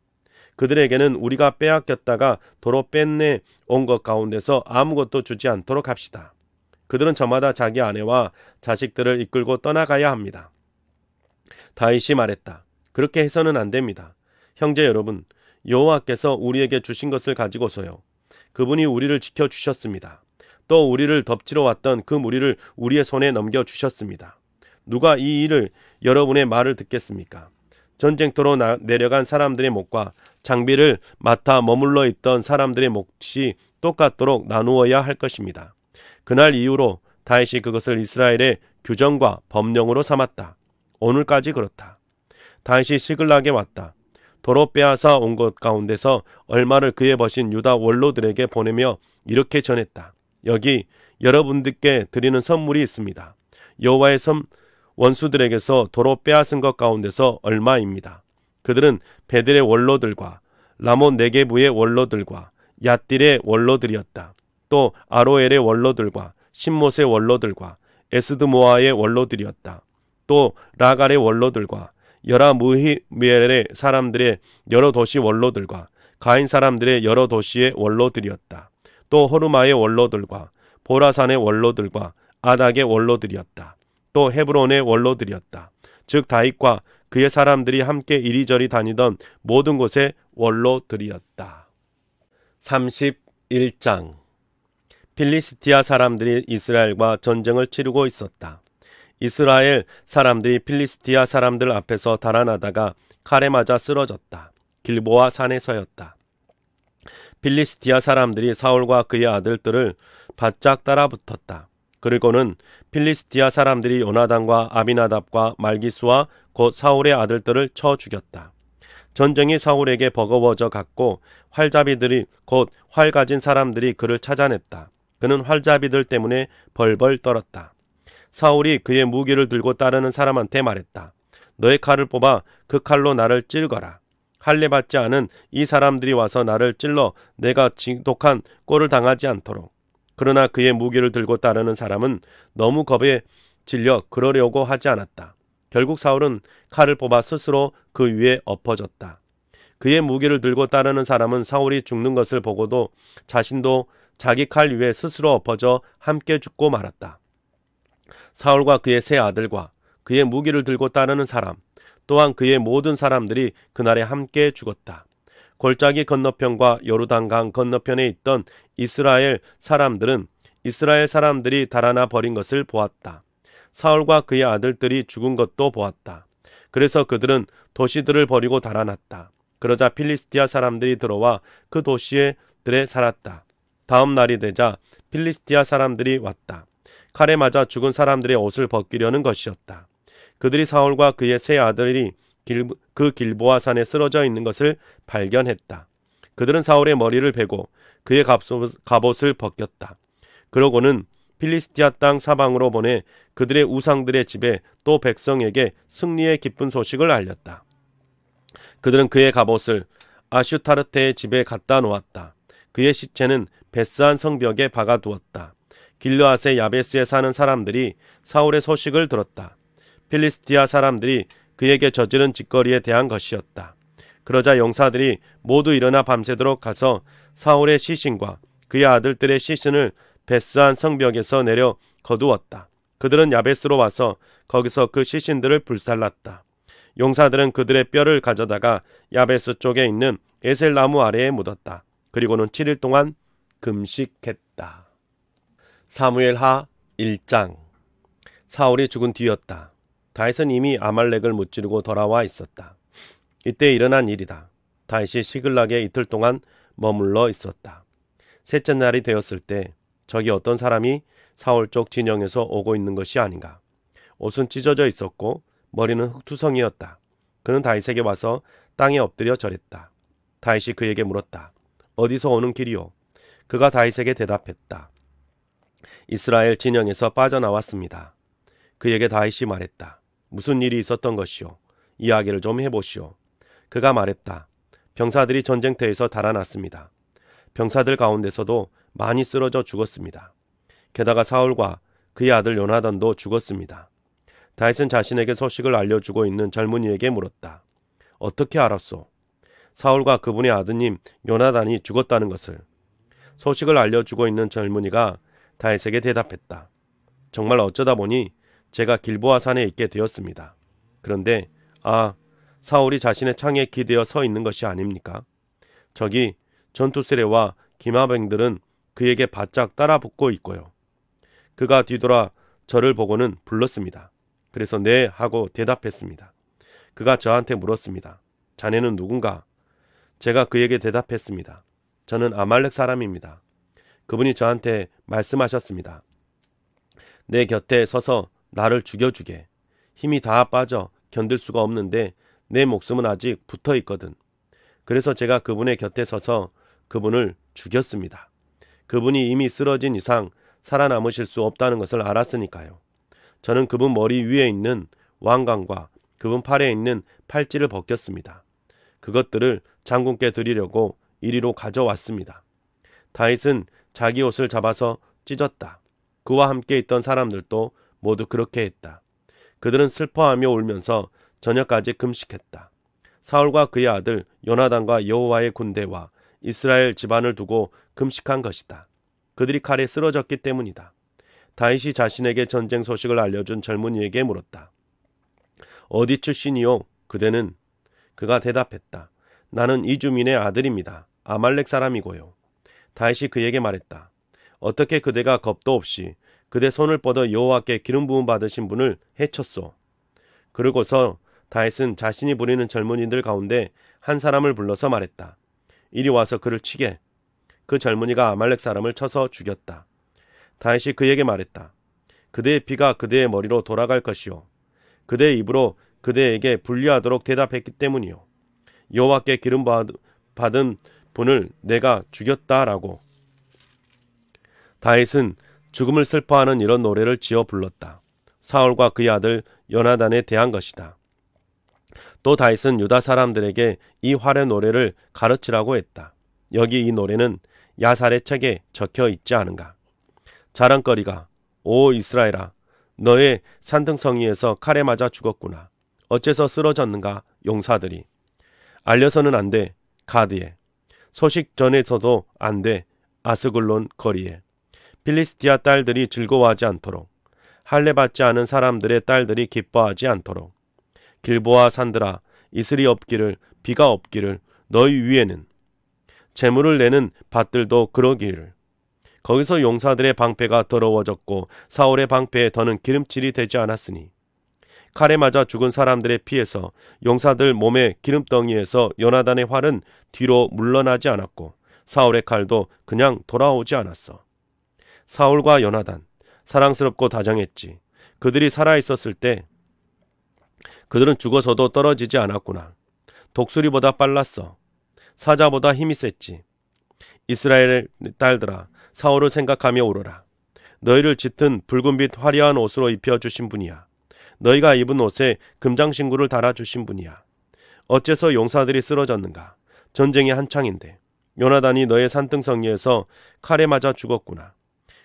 그들에게는 우리가 빼앗겼다가 도로 뺏내 온 것 가운데서 아무것도 주지 않도록 합시다. 그들은 저마다 자기 아내와 자식들을 이끌고 떠나가야 합니다. 다윗이 말했다. 그렇게 해서는 안 됩니다. 형제 여러분, 여호와께서 우리에게 주신 것을 가지고서요. 그분이 우리를 지켜주셨습니다. 또 우리를 덮치러 왔던 그 무리를 우리의 손에 넘겨주셨습니다. 누가 이 일을 여러분의 말을 듣겠습니까? 전쟁터로 내려간 사람들의 몫과 장비를 맡아 머물러 있던 사람들의 몫이 똑같도록 나누어야 할 것입니다. 그날 이후로 다윗이 그것을 이스라엘의 규정과 법령으로 삼았다. 오늘까지 그렇다. 다윗이 시글락에 왔다. 도로 빼앗아 온 것 가운데서 얼마를 그에 버신 유다 원로들에게 보내며 이렇게 전했다. 여기 여러분들께 드리는 선물이 있습니다. 여호와의 원수들에게서 도로 빼앗은 것 가운데서 얼마입니다. 그들은 베델의 원로들과 라몬 네게부의 원로들과 얏딜의 원로들이었다. 또 아로엘의 원로들과 신못의 원로들과 에스드모아의 원로들이었다. 또 라갈의 원로들과 여라무히엘의 사람들의 여러 도시 원로들과 가인 사람들의 여러 도시의 원로들이었다. 또 호르마의 원로들과 보라산의 원로들과 아닥의 원로들이었다. 또 헤브론의 원로들이었다. 즉 다윗과 그의 사람들이 함께 이리저리 다니던 모든 곳의 원로들이었다. 31장 필리스티아 사람들이 이스라엘과 전쟁을 치르고 있었다. 이스라엘 사람들이 필리스티아 사람들 앞에서 달아나다가 칼에 맞아 쓰러졌다. 길보아 산에 서였다. 필리스티아 사람들이 사울과 그의 아들들을 바짝 따라붙었다. 그리고는 필리스티아 사람들이 요나단과 아비나답과 말기수와 곧 사울의 아들들을 쳐 죽였다. 전쟁이 사울에게 버거워져 갔고 활잡이들이 곧 활 가진 사람들이 그를 찾아냈다. 그는 활잡이들 때문에 벌벌 떨었다. 사울이 그의 무기를 들고 따르는 사람한테 말했다. 너의 칼을 뽑아 그 칼로 나를 찔거라. 할례 받지 않은 이 사람들이 와서 나를 찔러 내가 지독한 꼴을 당하지 않도록. 그러나 그의 무기를 들고 따르는 사람은 너무 겁에 질려 그러려고 하지 않았다. 결국 사울은 칼을 뽑아 스스로 그 위에 엎어졌다. 그의 무기를 들고 따르는 사람은 사울이 죽는 것을 보고도 자신도 자기 칼 위에 스스로 엎어져 함께 죽고 말았다. 사울과 그의 세 아들과 그의 무기를 들고 따르는 사람, 또한 그의 모든 사람들이 그날에 함께 죽었다. 골짜기 건너편과 요르단강 건너편에 있던 이스라엘 사람들은 이스라엘 사람들이 달아나 버린 것을 보았다. 사울과 그의 아들들이 죽은 것도 보았다. 그래서 그들은 도시들을 버리고 달아났다. 그러자 필리스티아 사람들이 들어와 그 도시들에 살았다. 다음 날이 되자 필리스티아 사람들이 왔다. 칼에 맞아 죽은 사람들의 옷을 벗기려는 것이었다. 그들이 사울과 그의 세 아들이 그 길보아 산에 쓰러져 있는 것을 발견했다. 그들은 사울의 머리를 베고 그의 갑옷을 벗겼다. 그러고는 필리스티아 땅 사방으로 보내 그들의 우상들의 집에 또 백성에게 승리의 기쁜 소식을 알렸다. 그들은 그의 갑옷을 아슈타르테의 집에 갖다 놓았다. 그의 시체는 베스안 성벽에 박아두었다. 길르앗의 야베스에 사는 사람들이 사울의 소식을 들었다. 필리스티아 사람들이 그에게 저지른 짓거리에 대한 것이었다. 그러자 용사들이 모두 일어나 밤새도록 가서 사울의 시신과 그의 아들들의 시신을 베스안 성벽에서 내려 거두었다. 그들은 야베스로 와서 거기서 그 시신들을 불살랐다. 용사들은 그들의 뼈를 가져다가 야베스 쪽에 있는 에셀나무 아래에 묻었다. 그리고는 7일 동안 금식했다. 사무엘하 1장 사울이 죽은 뒤였다. 다윗은 이미 아말렉을 무찌르고 돌아와 있었다. 이때 일어난 일이다. 다윗이 시글락에 이틀 동안 머물러 있었다. 셋째 날이 되었을 때 저기 어떤 사람이 사울 쪽 진영에서 오고 있는 것이 아닌가. 옷은 찢어져 있었고 머리는 흙투성이었다. 그는 다윗에게 와서 땅에 엎드려 절했다. 다윗이 그에게 물었다. 어디서 오는 길이요? 그가 다윗에게 대답했다. 이스라엘 진영에서 빠져나왔습니다. 그에게 다윗이 말했다. 무슨 일이 있었던 것이요? 이야기를 좀 해보시오. 그가 말했다. 병사들이 전쟁터에서 달아났습니다. 병사들 가운데서도 많이 쓰러져 죽었습니다. 게다가 사울과 그의 아들 요나단도 죽었습니다. 다윗은 자신에게 소식을 알려주고 있는 젊은이에게 물었다. 어떻게 알았소? 사울과 그분의 아드님 요나단이 죽었다는 것을. 소식을 알려주고 있는 젊은이가 다윗에게 대답했다. 정말 어쩌다 보니 제가 길보아 산에 있게 되었습니다. 그런데 사울이 자신의 창에 기대어 서 있는 것이 아닙니까? 저기 전투수레와 기마병들은 그에게 바짝 따라붙고 있고요. 그가 뒤돌아 저를 보고는 불렀습니다. 그래서 네 하고 대답했습니다. 그가 저한테 물었습니다. 자네는 누군가? 제가 그에게 대답했습니다. 저는 아말렉 사람입니다. 그분이 저한테 말씀하셨습니다. 내 곁에 서서 나를 죽여주게. 힘이 다 빠져 견딜 수가 없는데 내 목숨은 아직 붙어 있거든. 그래서 제가 그분의 곁에 서서 그분을 죽였습니다. 그분이 이미 쓰러진 이상 살아남으실 수 없다는 것을 알았으니까요. 저는 그분 머리 위에 있는 왕관과 그분 팔에 있는 팔찌를 벗겼습니다. 그것들을 장군께 드리려고 이리로 가져왔습니다. 다윗은 자기 옷을 잡아서 찢었다. 그와 함께 있던 사람들도 모두 그렇게 했다. 그들은 슬퍼하며 울면서 저녁까지 금식했다. 사울과 그의 아들 요나단과 여호와의 군대와 이스라엘 집안을 두고 금식한 것이다. 그들이 칼에 쓰러졌기 때문이다. 다윗이 자신에게 전쟁 소식을 알려준 젊은이에게 물었다. 어디 출신이요? 그가 대답했다. 나는 이주민의 아들입니다. 아말렉 사람이고요. 다윗이 그에게 말했다. 어떻게 그대가 겁도 없이 그대 손을 뻗어 여호와께 기름 부음 받으신 분을 해쳤소? 그러고서 다윗은 자신이 부리는 젊은이들 가운데 한 사람을 불러서 말했다. 이리 와서 그를 치게. 그 젊은이가 아말렉 사람을 쳐서 죽였다. 다윗이 그에게 말했다. 그대의 피가 그대의 머리로 돌아갈 것이요. 그대의 입으로 그대에게 불리하도록 대답했기 때문이요. 여호와께 기름 받은 분을 내가 죽였다라고. 다윗은 죽음을 슬퍼하는 이런 노래를 지어 불렀다. 사울과 그의 아들 요나단에 대한 것이다. 또 다윗은 유다 사람들에게 이 활의 노래를 가르치라고 했다. 여기 이 노래는 야살의 책에 적혀 있지 않은가? 자랑거리가 오 이스라엘아 너의 산등성이에서 칼에 맞아 죽었구나. 어째서 쓰러졌는가 용사들이. 알려서는 안 돼 가드에. 소식 전해서도 안 돼 아스글론 거리에. 필리스티아 딸들이 즐거워하지 않도록. 할례 받지 않은 사람들의 딸들이 기뻐하지 않도록. 길보아 산들아 이슬이 없기를 비가 없기를 너희 위에는. 재물을 내는 밭들도 그러기를. 거기서 용사들의 방패가 더러워졌고 사울의 방패에 더는 기름칠이 되지 않았으니. 칼에 맞아 죽은 사람들의 피에서 용사들 몸의 기름덩이에서 요나단의 활은 뒤로 물러나지 않았고 사울의 칼도 그냥 돌아오지 않았어. 사울과 요나단 사랑스럽고 다정했지. 그들이 살아있었을 때 그들은 죽어서도 떨어지지 않았구나. 독수리보다 빨랐어. 사자보다 힘이 셌지. 이스라엘의 딸들아 사울을 생각하며 울어라. 너희를 짙은 붉은빛 화려한 옷으로 입혀주신 분이야. 너희가 입은 옷에 금장신구를 달아주신 분이야. 어째서 용사들이 쓰러졌는가? 전쟁이 한창인데. 요나단이 너의 산등성이에서 칼에 맞아 죽었구나.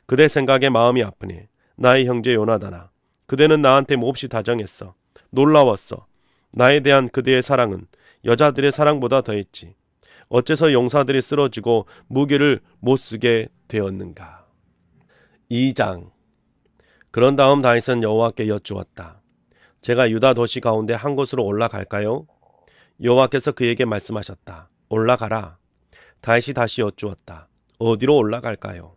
그대 생각에 마음이 아프니. 나의 형제 요나단아. 그대는 나한테 몹시 다정했어. 놀라웠어. 나에 대한 그대의 사랑은 여자들의 사랑보다 더했지. 어째서 용사들이 쓰러지고 무기를 못 쓰게 되었는가? 2장. 그런 다음 다윗은 여호와께 여쭈었다. 제가 유다 도시 가운데 한 곳으로 올라갈까요? 여호와께서 그에게 말씀하셨다. 올라가라. 다윗이 다시 여쭈었다. 어디로 올라갈까요?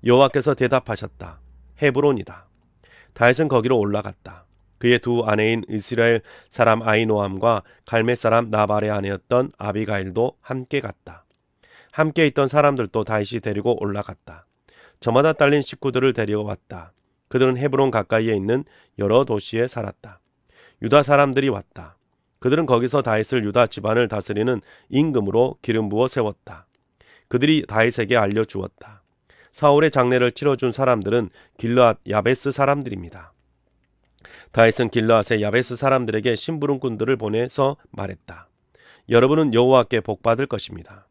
여호와께서 대답하셨다. 헤브론이다. 다윗은 거기로 올라갔다. 그의 두 아내인 이스라엘 사람 아히노암과 갈멜 사람 나발의 아내였던 아비가일도 함께 갔다. 함께 있던 사람들도 다윗이 데리고 올라갔다. 저마다 딸린 식구들을 데려왔다. 그들은 헤브론 가까이에 있는 여러 도시에 살았다. 유다 사람들이 왔다. 그들은 거기서 다윗을 유다 집안을 다스리는 임금으로 기름 부어 세웠다. 그들이 다윗에게 알려주었다. 사울의 장례를 치러준 사람들은 길르앗 야베스 사람들입니다. 다윗은 길르앗의 야베스 사람들에게 심부름꾼들을 보내서 말했다. 여러분은 여호와께 복받을 것입니다.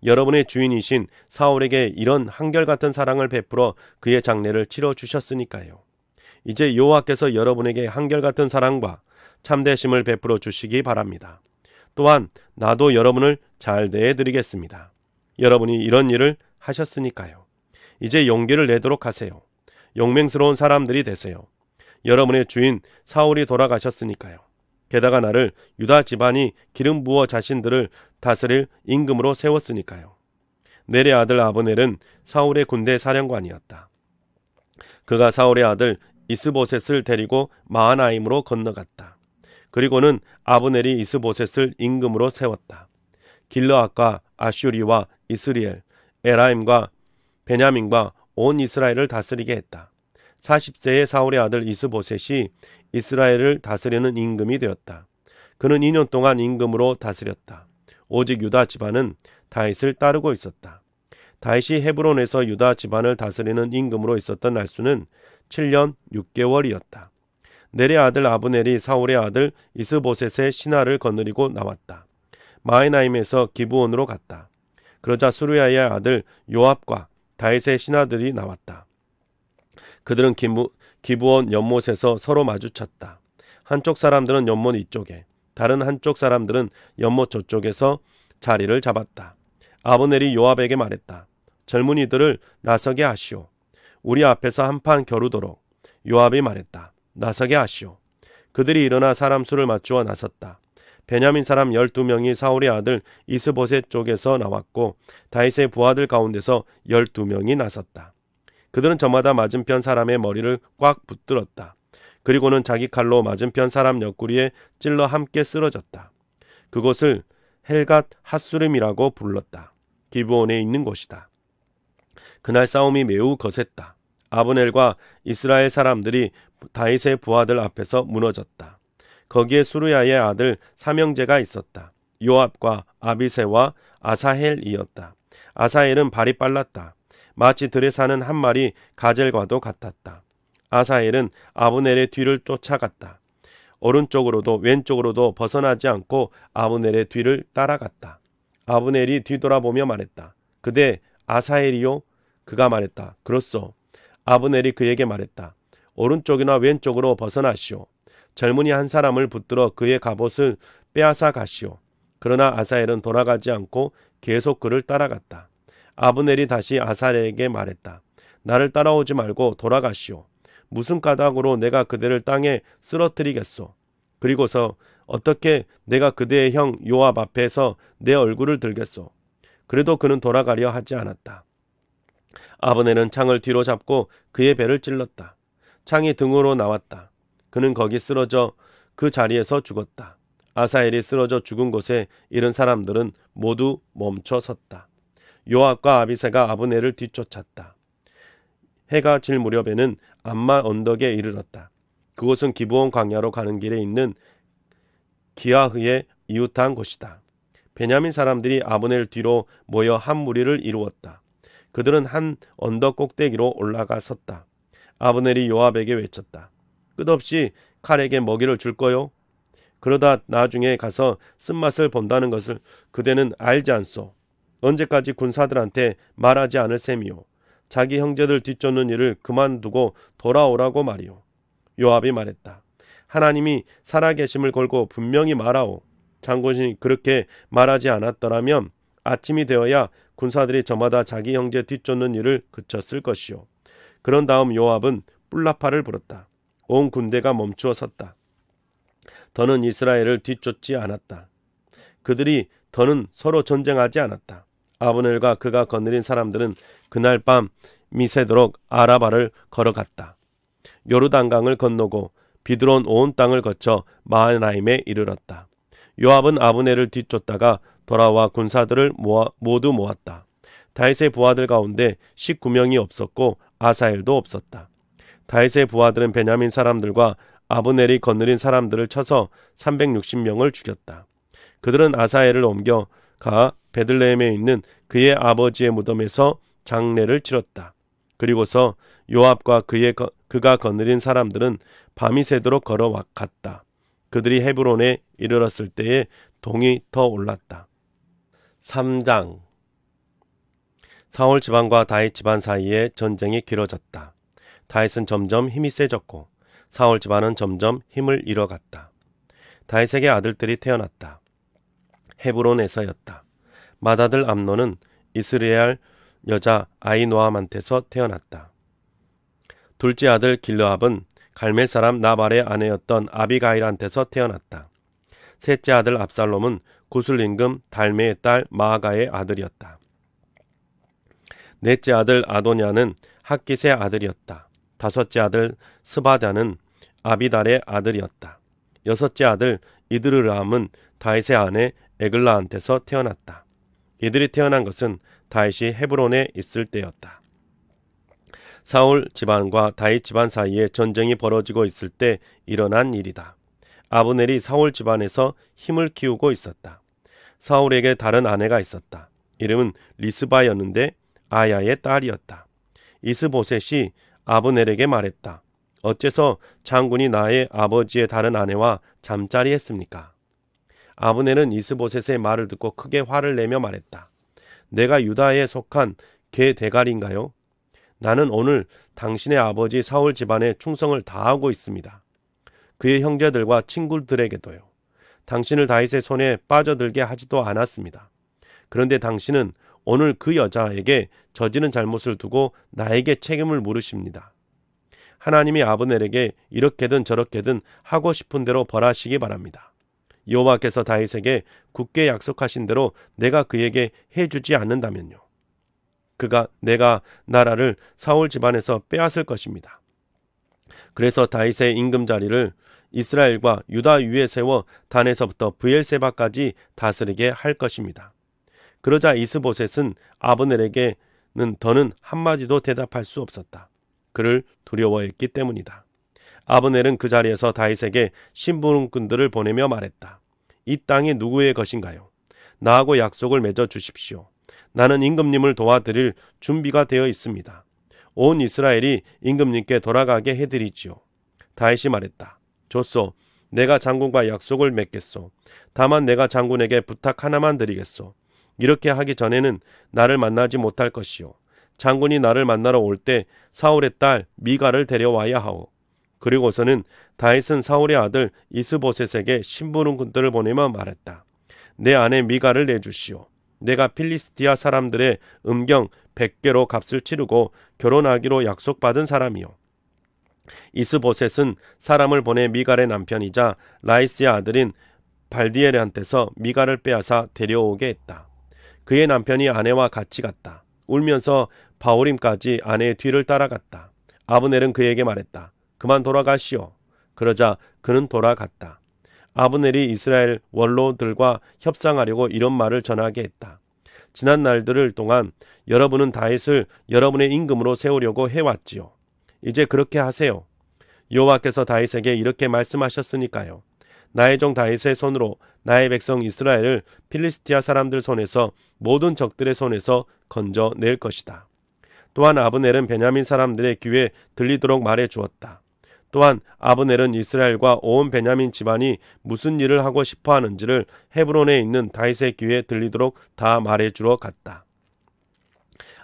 여러분의 주인이신 사울에게 이런 한결같은 사랑을 베풀어 그의 장례를 치러주셨으니까요. 이제 여호와께서 여러분에게 한결같은 사랑과 참되심을 베풀어 주시기 바랍니다. 또한 나도 여러분을 잘 대해드리겠습니다. 여러분이 이런 일을 하셨으니까요. 이제 용기를 내도록 하세요. 용맹스러운 사람들이 되세요. 여러분의 주인 사울이 돌아가셨으니까요. 게다가 나를 유다 집안이 기름 부어 자신들을 다스릴 임금으로 세웠으니까요. 넬의 아들 아브넬은 사울의 군대 사령관이었다. 그가 사울의 아들 이스보셋을 데리고 마하나임으로 건너갔다. 그리고는 아브넬이 이스보셋을 임금으로 세웠다. 길르앗과 아슈리와 이스리엘, 에라임과 베냐민과 온 이스라엘을 다스리게 했다. 40세의 사울의 아들 이스보셋이 이스라엘을 다스리는 임금이 되었다. 그는 2년 동안 임금으로 다스렸다. 오직 유다 집안은 다윗을 따르고 있었다. 다윗이 헤브론에서 유다 집안을 다스리는 임금으로 있었던 날수는 7년 6개월이었다. 넬의 아들 아브넬이 사울의 아들 이스보셋의 신하를 거느리고 나왔다. 마하나임에서 기브온으로 갔다. 그러자 수르야의 아들 요압과 다윗의 신하들이 나왔다. 그들은 기브온 연못에서 서로 마주쳤다. 한쪽 사람들은 연못 이쪽에, 다른 한쪽 사람들은 연못 저쪽에서 자리를 잡았다. 아브넬이 요압에게 말했다. 젊은이들을 나서게 하시오. 우리 앞에서 한판 겨루도록. 요압이 말했다. 나서게 하시오. 그들이 일어나 사람 수를 맞추어 나섰다. 베냐민 사람 12명이 사울의 아들 이스보셋 쪽에서 나왔고 다윗의 부하들 가운데서 12명이 나섰다. 그들은 저마다 맞은편 사람의 머리를 꽉 붙들었다. 그리고는 자기 칼로 맞은편 사람 옆구리에 찔러 함께 쓰러졌다. 그곳을 헬갓 핫수림이라고 불렀다. 기브온에 있는 곳이다. 그날 싸움이 매우 거셌다. 아브넬과 이스라엘 사람들이 다윗의 부하들 앞에서 무너졌다. 거기에 수르야의 아들 사명제가 있었다. 요압과 아비새와 아사헬이었다. 아사헬은 발이 빨랐다. 마치 들에 사는 한 마리 가젤과도 같았다. 아사헬은 아브넬의 뒤를 쫓아갔다. 오른쪽으로도 왼쪽으로도 벗어나지 않고 아브넬의 뒤를 따라갔다. 아브넬이 뒤돌아보며 말했다. 그대 아사헬이요? 그가 말했다. 그렇소. 아브넬이 그에게 말했다. 오른쪽이나 왼쪽으로 벗어나시오. 젊은이 한 사람을 붙들어 그의 갑옷을 빼앗아 가시오. 그러나 아사헬은 돌아가지 않고 계속 그를 따라갔다. 아브넬이 다시 아사헬에게 말했다. 나를 따라오지 말고 돌아가시오. 무슨 까닭으로 내가 그대를 땅에 쓰러뜨리겠소. 그리고서 어떻게 내가 그대의 형 요압 앞에서 내 얼굴을 들겠소. 그래도 그는 돌아가려 하지 않았다. 아브넬은 창을 뒤로 잡고 그의 배를 찔렀다. 창이 등으로 나왔다. 그는 거기 쓰러져 그 자리에서 죽었다. 아사헬이 쓰러져 죽은 곳에 이른 사람들은 모두 멈춰 섰다. 요압과 아비새가 아브넬을 뒤쫓았다. 해가 질 무렵에는 암마 언덕에 이르렀다. 그곳은 기브온 광야로 가는 길에 있는 기아흐의 이웃한 곳이다. 베냐민 사람들이 아브넬 뒤로 모여 한 무리를 이루었다. 그들은 한 언덕 꼭대기로 올라가 섰다. 아브넬이 요압에게 외쳤다. 끝없이 칼에게 먹이를 줄 거요? 그러다 나중에 가서 쓴맛을 본다는 것을 그대는 알지 않소. 언제까지 군사들한테 말하지 않을 셈이요. 자기 형제들 뒤쫓는 일을 그만두고 돌아오라고 말이요. 요압이 말했다. 하나님이 살아계심을 걸고 분명히 말하오. 장군이 그렇게 말하지 않았더라면 아침이 되어야 군사들이 저마다 자기 형제 뒤쫓는 일을 그쳤을 것이요. 그런 다음 요압은 뿔나팔을 불었다. 온 군대가 멈추어 섰다. 더는 이스라엘을 뒤쫓지 않았다. 그들이 더는 서로 전쟁하지 않았다. 아브넬과 그가 거느린 사람들은 그날 밤 미새도록 아라바를 걸어갔다. 요르단강을 건너고 비드론 온 땅을 거쳐 마하나임에 이르렀다. 요압은 아브넬을 뒤쫓다가 돌아와 군사들을 모두 모았다. 다윗의 부하들 가운데 19명이 없었고 아사헬도 없었다. 다윗의 부하들은 베냐민 사람들과 아브넬이 거느린 사람들을 쳐서 360명을 죽였다. 그들은 아사엘을 옮겨가 베들레헴에 있는 그의 아버지의 무덤에서 장례를 치렀다. 그리고서 요압과 그가 거느린 사람들은 밤이 새도록 걸어갔다. 그들이 헤브론에 이르렀을 때에 동이 더 올랐다. 3장. 사울 집안과 다윗 집안 사이에 전쟁이 길어졌다. 다윗은 점점 힘이 세졌고 사울 집안은 점점 힘을 잃어갔다. 다윗에게 아들들이 태어났다. 헤브론에서였다. 맏아들 암논은 이스라엘 여자 아히노아한테서 태어났다. 둘째 아들 길르압은 갈멜 사람 나발의 아내였던 아비가일한테서 태어났다. 셋째 아들 압살롬은 구슬 임금 달메의 딸 마아가의 아들이었다. 넷째 아들 아도냐는 학깃의 아들이었다. 다섯째 아들 스바다는 아비달의 아들이었다. 여섯째 아들 이드르람은 다윗의 아내 에글라한테서 태어났다. 이들이 태어난 것은 다윗이 헤브론에 있을 때였다. 사울 집안과 다윗 집안 사이에 전쟁이 벌어지고 있을 때 일어난 일이다. 아브넬이 사울 집안에서 힘을 키우고 있었다. 사울에게 다른 아내가 있었다. 이름은 리스바였는데 아야의 딸이었다. 이스보셋이 아브넬에게 말했다. 어째서 장군이 나의 아버지의 다른 아내와 잠자리 했습니까? 아브넬은 이스보셋의 말을 듣고 크게 화를 내며 말했다. 내가 유다에 속한 개 대가리인가요? 나는 오늘 당신의 아버지 사울 집안에 충성을 다하고 있습니다. 그의 형제들과 친구들에게도요. 당신을 다윗의 손에 빠져들게 하지도 않았습니다. 그런데 당신은 오늘 그 여자에게 저지른 잘못을 두고 나에게 책임을 물으십니다. 하나님이 아브넬에게 이렇게든 저렇게든 하고 싶은 대로 벌하시기 바랍니다. 여호와께서 다윗에게 굳게 약속하신 대로 내가 그에게 해주지 않는다면요. 내가 나라를 사울 집안에서 빼앗을 것입니다. 그래서 다윗의 임금 자리를 이스라엘과 유다 위에 세워 단에서부터 브엘세바까지 다스리게 할 것입니다. 그러자 이스보셋은 아브넬에게는 더는 한마디도 대답할 수 없었다. 그를 두려워했기 때문이다. 아브넬은 그 자리에서 다윗에게 심부름꾼들을 보내며 말했다. 이 땅이 누구의 것인가요? 나하고 약속을 맺어 주십시오. 나는 임금님을 도와드릴 준비가 되어 있습니다. 온 이스라엘이 임금님께 돌아가게 해드리지요. 다윗이 말했다. 좋소. 내가 장군과 약속을 맺겠소. 다만 내가 장군에게 부탁 하나만 드리겠소. 이렇게 하기 전에는 나를 만나지 못할 것이요. 장군이 나를 만나러 올 때 사울의 딸 미가를 데려와야 하오. 그리고서는 다윗은 사울의 아들 이스보셋에게 심부름꾼들을 보내며 말했다. 내 아내 미가를 내주시오. 내가 필리스티아 사람들의 음경 100개로 값을 치르고 결혼하기로 약속받은 사람이요. 이스보셋은 사람을 보내 미갈의 남편이자 라이스의 아들인 발디엘한테서 미갈을 빼앗아 데려오게 했다. 그의 남편이 아내와 같이 갔다. 울면서 바오림까지 아내의 뒤를 따라갔다. 아브넬은 그에게 말했다. 그만 돌아가시오. 그러자 그는 돌아갔다. 아브넬이 이스라엘 원로들과 협상하려고 이런 말을 전하게 했다. 지난 날들을 동안 여러분은 다윗을 여러분의 임금으로 세우려고 해왔지요. 이제 그렇게 하세요. 여호와께서 다윗에게 이렇게 말씀하셨으니까요. 나의 종 다윗의 손으로 나의 백성 이스라엘을 필리스티아 사람들 손에서 모든 적들의 손에서 건져낼 것이다. 또한 아브넬은 베냐민 사람들의 귀에 들리도록 말해 주었다. 또한 아브넬은 이스라엘과 온 베냐민 집안이 무슨 일을 하고 싶어 하는지를 헤브론에 있는 다윗의 귀에 들리도록 다 말해 주러 갔다.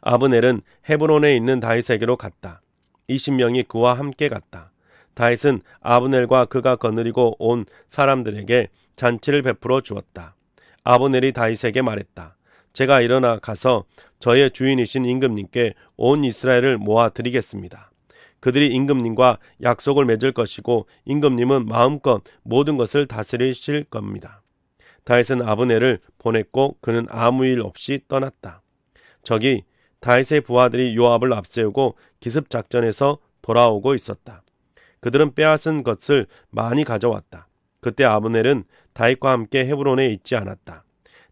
아브넬은 헤브론에 있는 다윗에게로 갔다. 20명이 그와 함께 갔다. 다윗은 아브넬과 그가 거느리고 온 사람들에게 잔치를 베풀어 주었다. 아브넬이 다윗에게 말했다. 제가 일어나 가서 저의 주인이신 임금님께 온 이스라엘을 모아 드리겠습니다. 그들이 임금님과 약속을 맺을 것이고 임금님은 마음껏 모든 것을 다스리실 겁니다. 다윗은 아브넬을 보냈고 그는 아무 일 없이 떠났다. 저기 다윗의 부하들이 요압을 앞세우고 기습작전에서 돌아오고 있었다. 그들은 빼앗은 것을 많이 가져왔다. 그때 아브넬은 다윗과 함께 헤브론에 있지 않았다.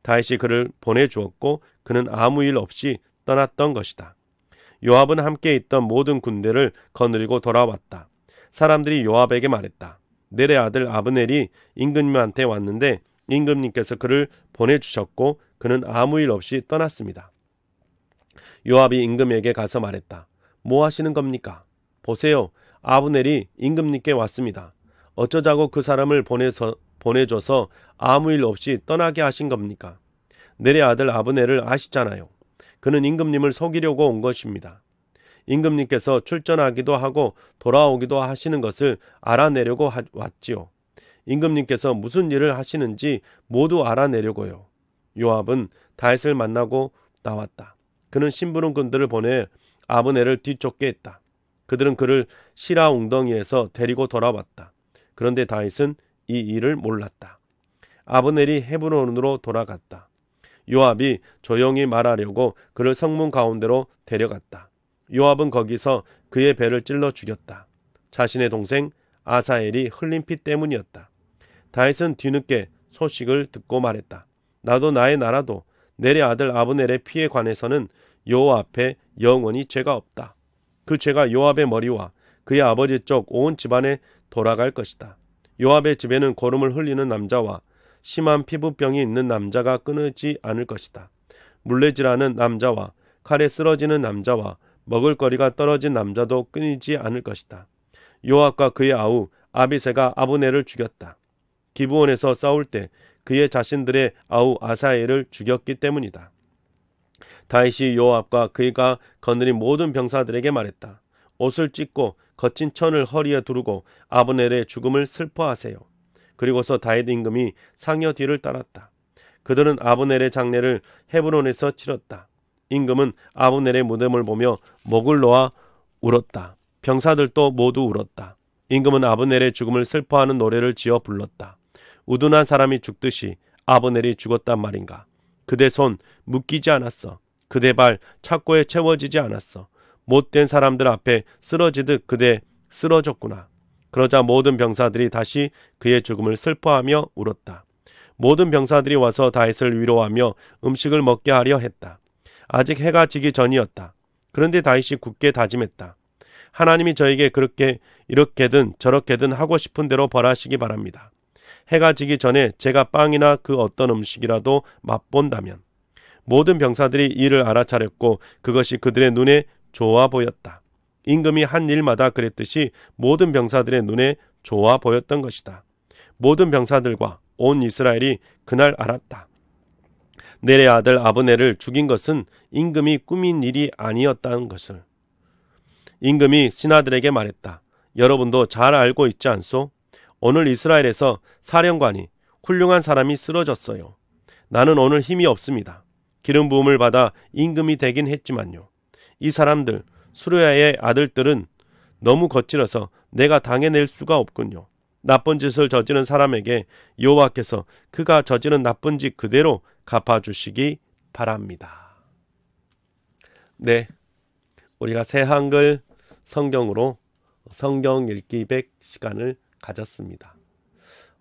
다윗이 그를 보내주었고 그는 아무 일 없이 떠났던 것이다. 요압은 함께 있던 모든 군대를 거느리고 돌아왔다. 사람들이 요압에게 말했다. 넬의 아들 아브넬이 임금님한테 왔는데 임금님께서 그를 보내주셨고 그는 아무 일 없이 떠났습니다. 요압이 임금에게 가서 말했다. 뭐 하시는 겁니까? 보세요. 아브넬이 임금님께 왔습니다. 어쩌자고 그 사람을 보내줘서 아무 일 없이 떠나게 하신 겁니까? 넬의 아들 아브넬을 아시잖아요. 그는 임금님을 속이려고 온 것입니다. 임금님께서 출전하기도 하고 돌아오기도 하시는 것을 알아내려고 왔지요. 임금님께서 무슨 일을 하시는지 모두 알아내려고요. 요압은 다윗을 만나고 나왔다. 그는 심부름꾼들을 보내 아브넬을 뒤쫓게 했다. 그들은 그를 시라 웅덩이에서 데리고 돌아왔다. 그런데 다윗은 이 일을 몰랐다. 아브넬이 헤브론으로 돌아갔다. 요압이 조용히 말하려고 그를 성문 가운데로 데려갔다. 요압은 거기서 그의 배를 찔러 죽였다. 자신의 동생 아사엘이 흘린 피 때문이었다. 다윗은 뒤늦게 소식을 듣고 말했다. 나도 나의 나라도 넬의 아들 아브넬의 피에 관해서는 여호와 앞에 영원히 죄가 없다. 그 죄가 요압의 머리와 그의 아버지 쪽 온 집안에 돌아갈 것이다. 요압의 집에는 고름을 흘리는 남자와 심한 피부병이 있는 남자가 끊이지 않을 것이다. 물레질하는 남자와 칼에 쓰러지는 남자와 먹을거리가 떨어진 남자도 끊이지 않을 것이다. 요압과 그의 아우 아비새가 아브넬을 죽였다. 기브온에서 싸울 때 그의 자신들의 아우 아사엘을 죽였기 때문이다. 다윗이 요압과 그가 거느린 모든 병사들에게 말했다. 옷을 찢고 거친 천을 허리에 두르고 아브넬의 죽음을 슬퍼하세요. 그리고서 다윗 임금이 상여 뒤를 따랐다. 그들은 아브넬의 장례를 헤브론에서 치렀다. 임금은 아브넬의 무덤을 보며 목을 놓아 울었다. 병사들도 모두 울었다. 임금은 아브넬의 죽음을 슬퍼하는 노래를 지어 불렀다. 우둔한 사람이 죽듯이 아브넬이 죽었단 말인가. 그대 손 묶이지 않았어. 그대 발 착고에 채워지지 않았어. 못된 사람들 앞에 쓰러지듯 그대 쓰러졌구나. 그러자 모든 병사들이 다시 그의 죽음을 슬퍼하며 울었다. 모든 병사들이 와서 다윗을 위로하며 음식을 먹게 하려 했다. 아직 해가 지기 전이었다. 그런데 다윗이 굳게 다짐했다. 하나님이 저에게 그렇게 이렇게든 저렇게든 하고 싶은 대로 벌하시기 바랍니다. 해가 지기 전에 제가 빵이나 그 어떤 음식이라도 맛본다면. 모든 병사들이 이를 알아차렸고 그것이 그들의 눈에 좋아 보였다. 임금이 한 일마다 그랬듯이 모든 병사들의 눈에 좋아 보였던 것이다. 모든 병사들과 온 이스라엘이 그날 알았다. 넬의 아들 아브넬을 죽인 것은 임금이 꾸민 일이 아니었다는 것을. 임금이 신하들에게 말했다. 여러분도 잘 알고 있지 않소? 오늘 이스라엘에서 사령관이 훌륭한 사람이 쓰러졌어요. 나는 오늘 힘이 없습니다. 기름 부음을 받아 임금이 되긴 했지만요. 이 사람들 수르야의 아들들은 너무 거칠어서 내가 당해낼 수가 없군요. 나쁜 짓을 저지른 사람에게 여호와께서 그가 저지른 나쁜 짓 그대로 갚아주시기 바랍니다. 네, 우리가 새 한글 성경으로 성경 읽기 100 시간을 가졌습니다.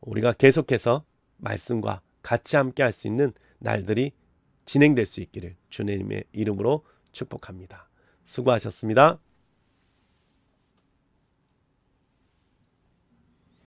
우리가 계속해서 말씀과 같이 함께 할 수 있는 날들이 진행될 수 있기를 주님의 이름으로 축복합니다. 수고하셨습니다.